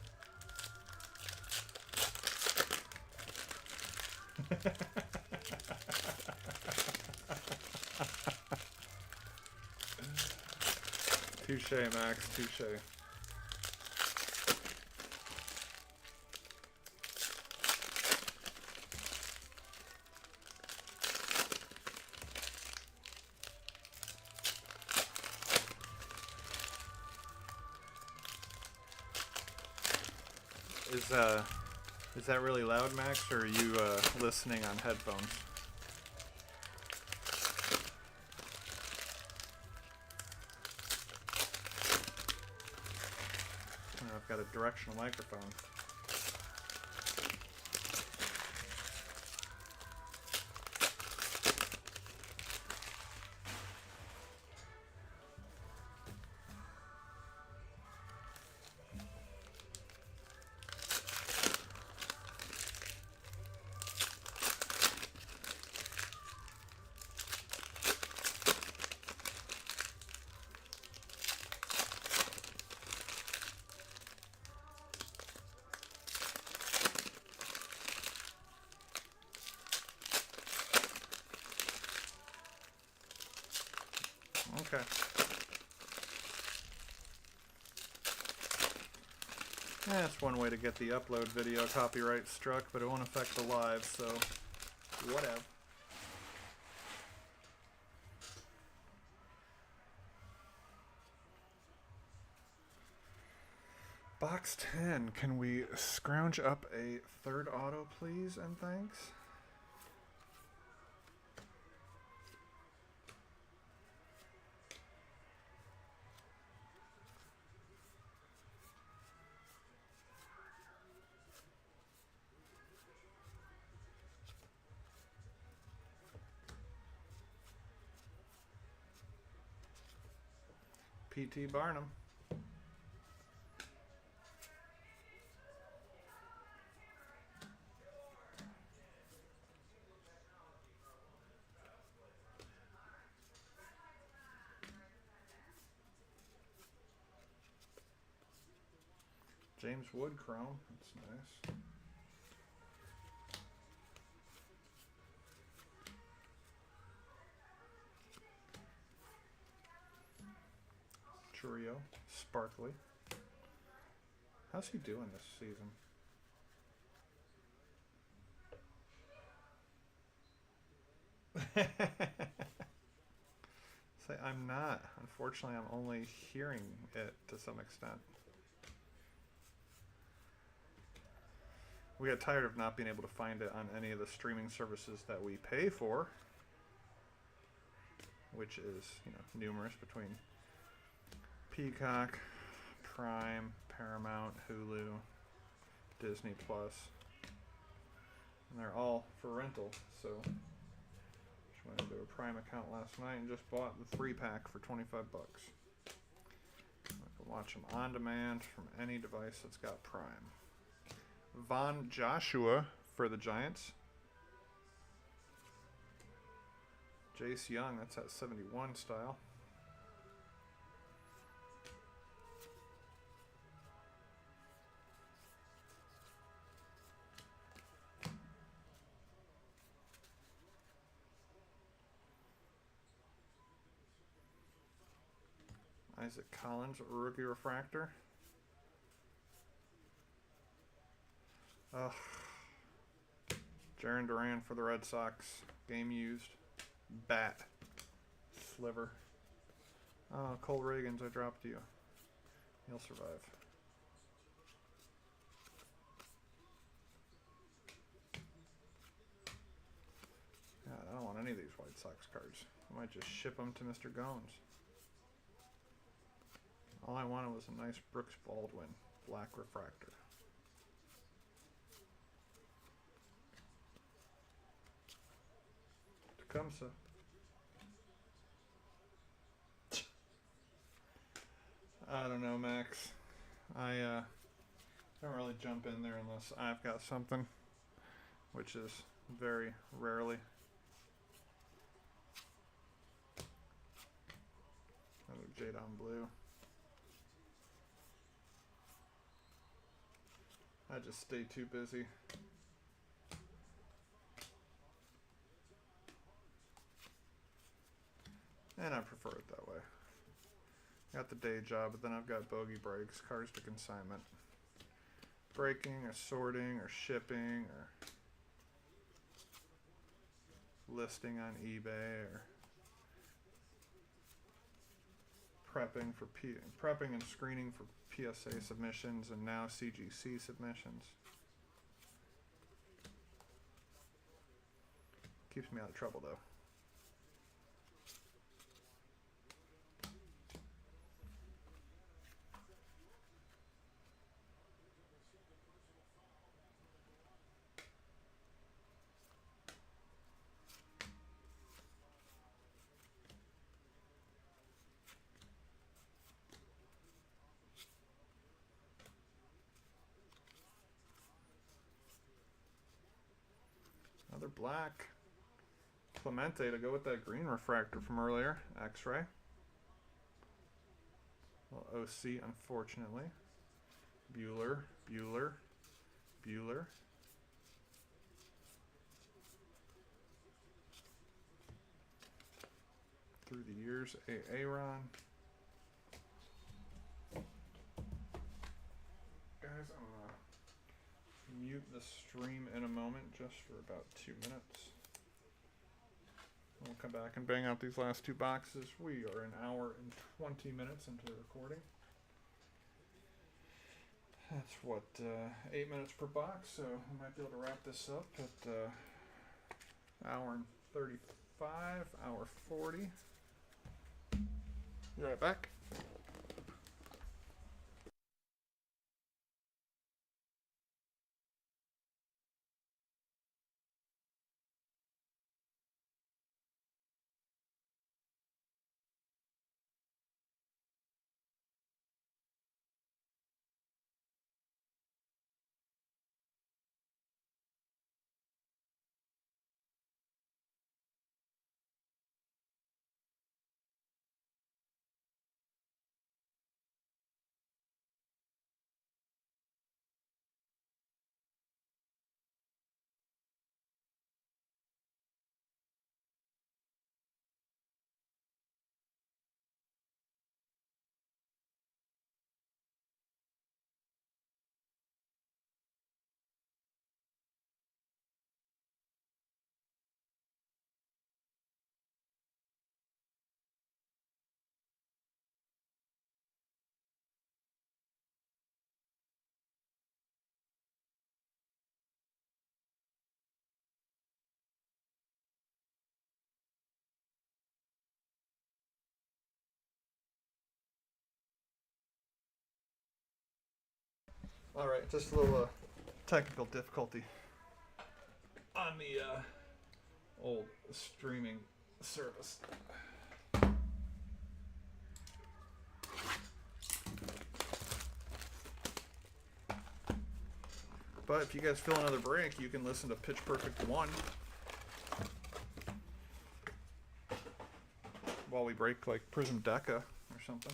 Touche, Max, touche. Is that really loud, Max, or are you listening on headphones? I've got a directional microphone. Okay. That's one way to get the upload video copyright struck, but it won't affect the live, so whatever. Box 10. Can we scrounge up a third auto, please, and thanks? P.T. Barnum. James Wood Chrome. That's nice. Churio. Sparkly. How's he doing this season? Say, I'm not. Unfortunately, I'm only hearing it to some extent. We got tired of not being able to find it on any of the streaming services that we pay for, which is, you know, numerous between Peacock, Prime, Paramount, Hulu, Disney Plus, and they're all for rental. So just went into a Prime account last night and just bought the 3-pack for $25. Like Watch them on demand from any device that's got Prime. Von Joshua for the Giants. Jace Young, that's at 71 style. Isaac Collins, rookie refractor. Jarren Duran for the Red Sox. Game used. Bat. Sliver. Oh, Cole Reagans, I dropped you. He'll survive. God, I don't want any of these White Sox cards. I might just ship them to Mr. Gones. All I wanted was a nice Brooks Baldwin black refractor. Tecumseh. I don't know, Max. I don't really jump in there unless I've got something, which is very rarely. Another Jadon Blue. I just stay too busy. And I prefer it that way. Got the day job, but then I've got bogey breaks, cards to consignment. Breaking or sorting or shipping or listing on eBay or prepping and screening for PSA submissions and now CGC submissions. Keeps me out of trouble though. Another black Clemente to go with that green refractor from earlier. X-ray. Well, OC, unfortunately. Bueller. Through the years, Aaron. Guys, I'm gonna mute the stream in a moment just for about 2 minutes. We'll come back and bang out these last two boxes. We are an hour and 20 minutes into the recording. That's what, 8 minutes per box, so we might be able to wrap this up at hour and 35, hour 40. Be right back. Alright, just a little technical difficulty on the old streaming service. But if you guys feel another break, you can listen to Pitch Perfect 1 while we break like Prism Deca or something.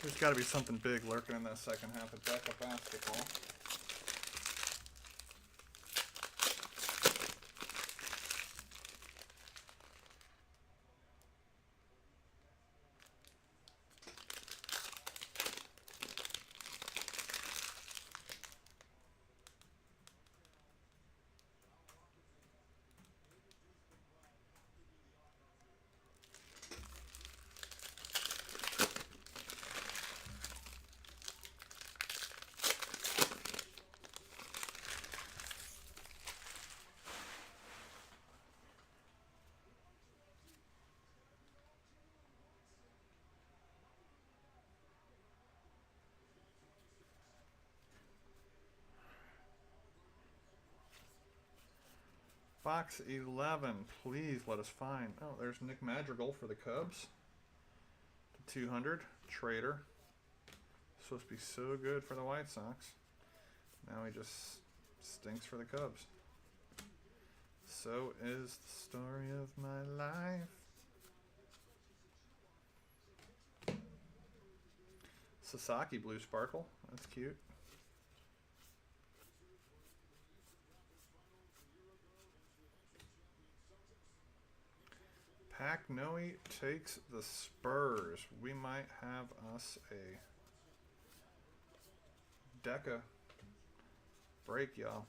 There's got to be something big lurking in that second half of Deca basketball. Box 11, please let us find. Oh, there's Nick Madrigal for the Cubs. 200, Trader. Supposed to be so good for the White Sox. Now he just stinks for the Cubs. So is the story of my life. Sasaki Blue Sparkle. That's cute. Pac Noe takes the Spurs. We might have us a Deca break, y'all.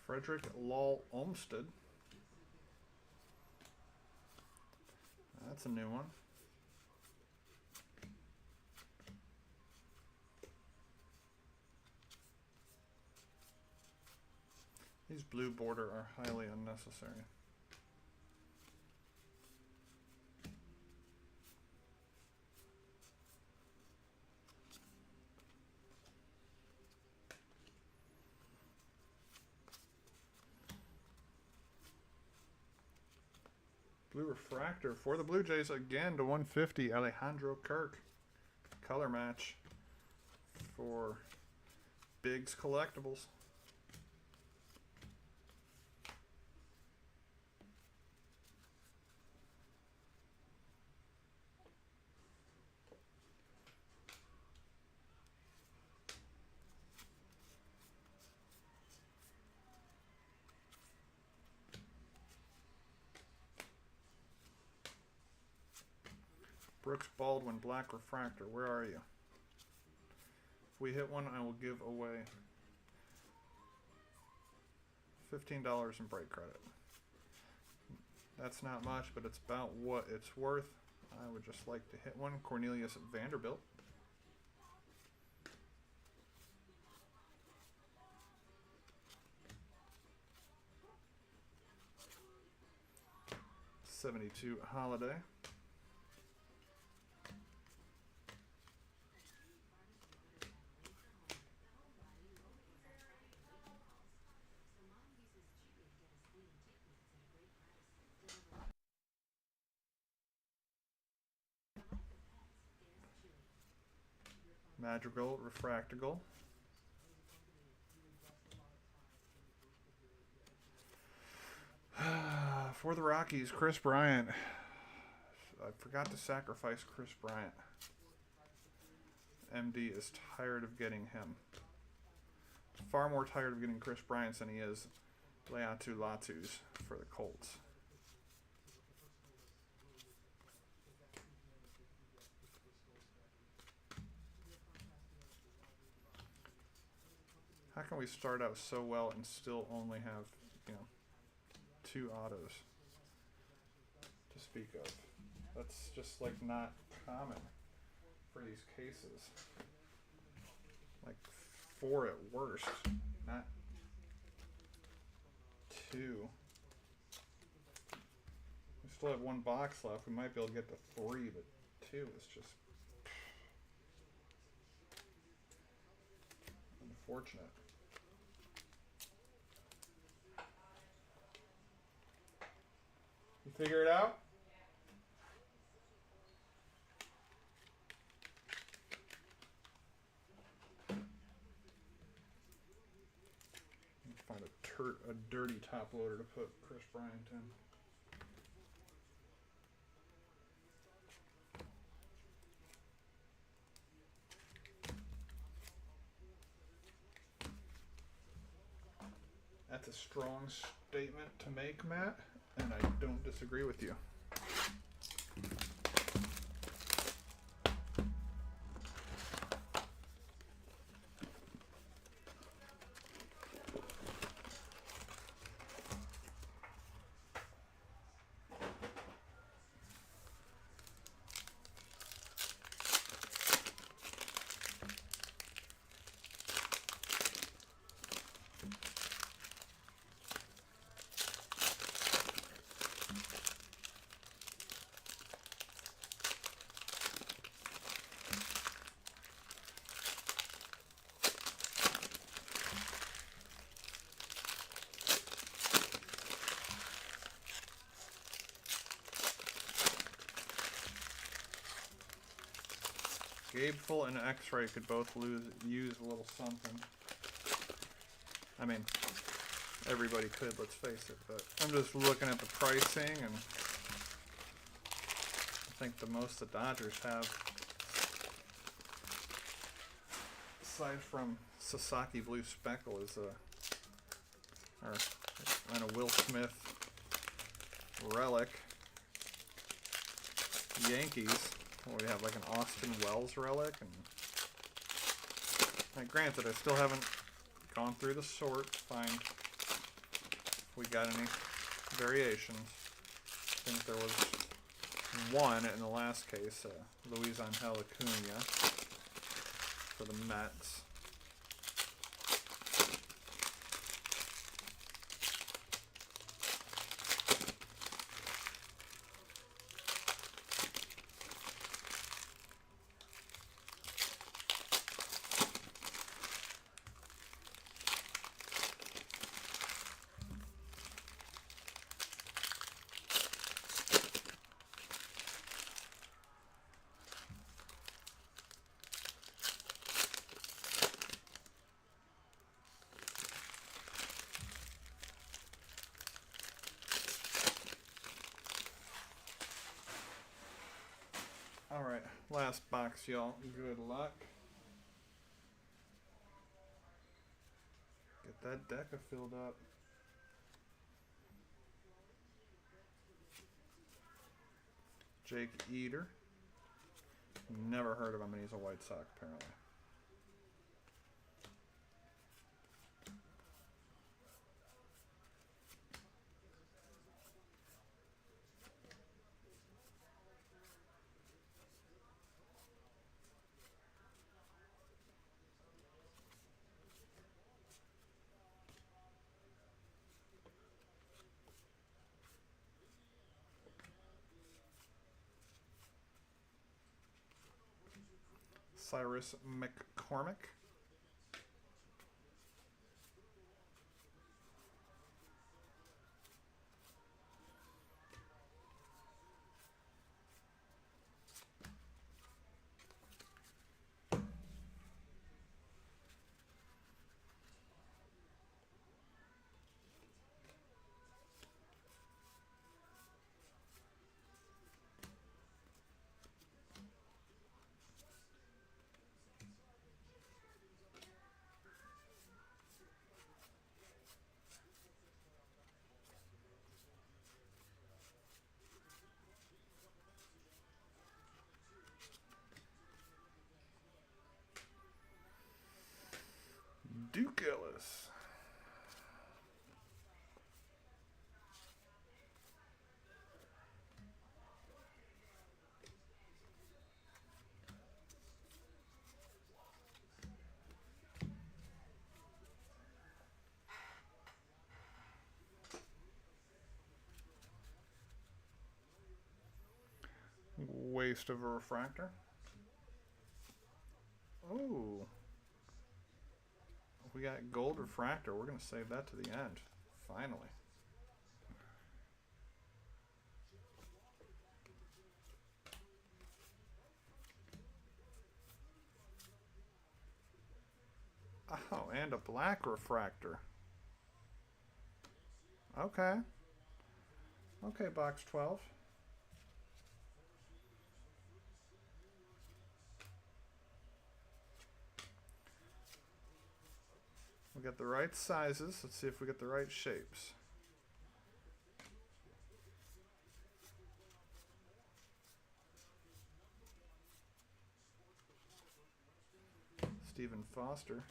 Frederick Law Olmsted. That's a new one. These blue border are highly unnecessary. Blue refractor for the Blue Jays again to 150. Alejandro Kirk. Color match for Biggs Collectibles. Brooks Baldwin, black refractor. Where are you? If we hit one, I will give away $15 in break credit. That's not much, but it's about what it's worth. I would just like to hit one. Cornelius Vanderbilt. '72 Holiday. Madrigal, Refractigal. For the Rockies, Chris Bryant. I forgot to sacrifice Chris Bryant. MD is tired of getting him. Far more tired of getting Chris Bryant than he is Laiatu Latus for the Colts. How can we start out so well and still only have, 2 autos to speak of? That's just like not common for these cases. Like 4 at worst, not 2. We still have 1 box left. We might be able to get to 3, but 2 is just unfortunate. You figure it out? Find a dirty top loader to put Chris Bryant in. That's a strong statement to make, Matt, and I don't disagree with you. Gabe Full and X-Ray could both use a little something. I mean, everybody could, let's face it, but I'm just looking at the pricing, and I think the most the Dodgers have, aside from Sasaki Blue Speckle, is a Will Smith relic. Yankees. We have like an Austin Wells relic, and granted, I still haven't gone through the sort to find if we got any variations. I think there was one in the last case, Luis Angel Acuna for the Mets. Last box, y'all. Good luck. Get that deca filled up. Jake Eater. Never heard of him, and he's a White Sox, apparently. Cyrus McCormick. Duke Ellis. Waste of a refractor. Oh. We got gold refractor. We're going to save that to the end. Finally. Oh, and a black refractor. Okay. Okay, box 12. We got the right sizes. Let's see if we get the right shapes. Stephen Foster.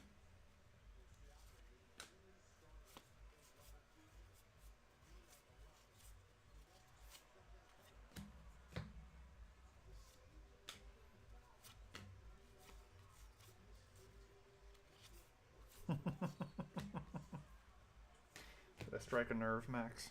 Did I strike a nerve, Max?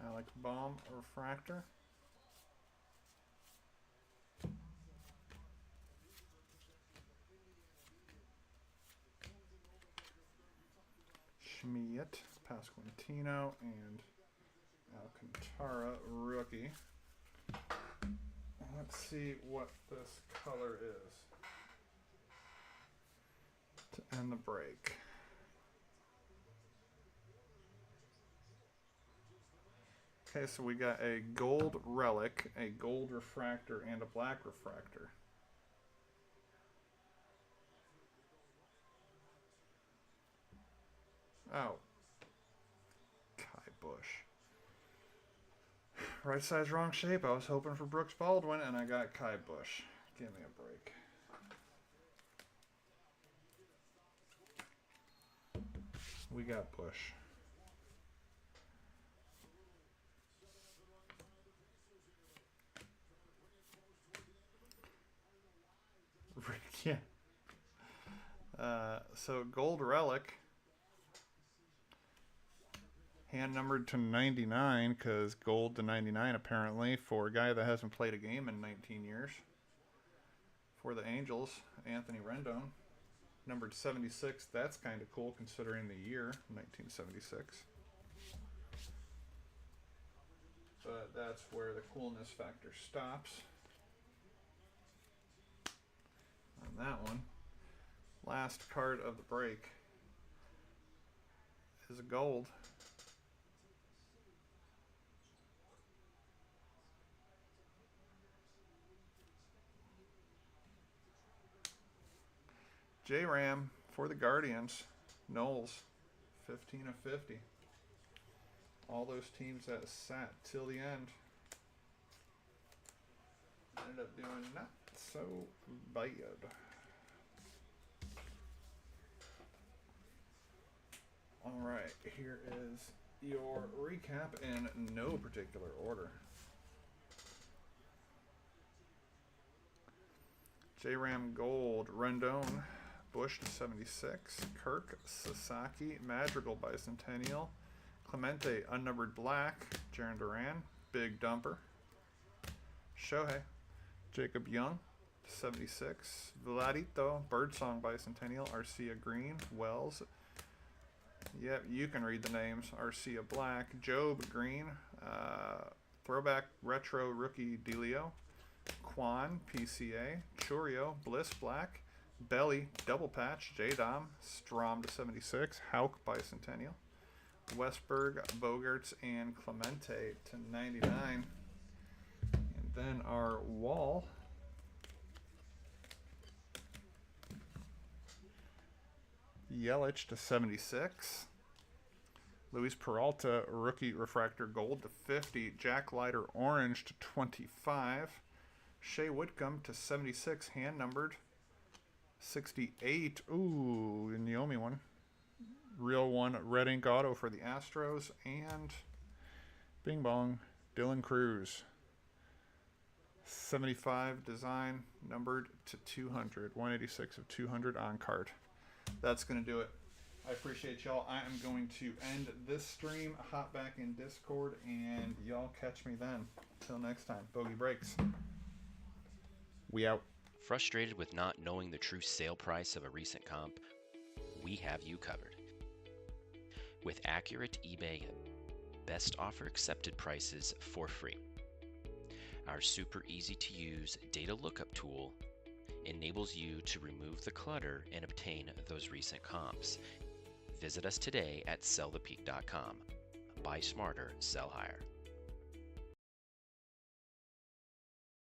Alec Baum refractor. Schmidt, Pasquantino, and Alcantara rookie. Let's see what this color is to end the break. Okay, so we got a gold relic, a gold refractor, and a black refractor. Oh. Kai Bush. Right size, wrong shape. I was hoping for Brooks Baldwin, and I got Kai Bush. Give me a break. We got Bush. Yeah. So gold relic. Hand numbered to 99, because gold to 99 apparently for a guy that hasn't played a game in 19 years. For the Angels, Anthony Rendon. Numbered 76. That's kind of cool considering the year, 1976. But that's where the coolness factor stops. On that one. Last card of the break is a gold. J-Ram for the Guardians. Knowles, 15 of 50. All those teams that sat till the end ended up doing not so bad. Alright, here is your recap in no particular order. J-Ram Gold, Rendon, Bush to 76, Kirk, Sasaki, Madrigal Bicentennial, Clemente, Unnumbered Black, Jarren Duran, Big Dumper, Shohei, Jacob Young, 76, Vladito, Birdsong Bicentennial, Arcia Green, Wells, yep, you can read the names, Arcia Black, Job Green, Throwback Retro Rookie Delio, Quan, PCA, Churio, Bliss Black, Belly, Double Patch, J-Dom, Strom to 76, Hauk Bicentennial, Westberg, Bogarts, and Clemente to 99. And then our wall. Yelich to 76. Luis Peralta, Rookie Refractor Gold to 50. Jack Leiter Orange to 25. Shea Whitcomb to 76, hand numbered. 68. Ooh, in the Naomi one. Real one, red ink auto for the Astros. And bing bong, Dylan Cruz. 75 design, numbered to 200. 186 of 200 on card. That's going to do it. I appreciate y'all. I am going to end this stream, hop back in Discord, and y'all catch me then. Till next time, Bogey Breaks. We out. Frustrated with not knowing the true sale price of a recent comp? We have you covered. With accurate eBay best offer accepted prices for free. Our super easy to use data lookup tool enables you to remove the clutter and obtain those recent comps. Visit us today at sellthepeak.com. Buy smarter, sell higher.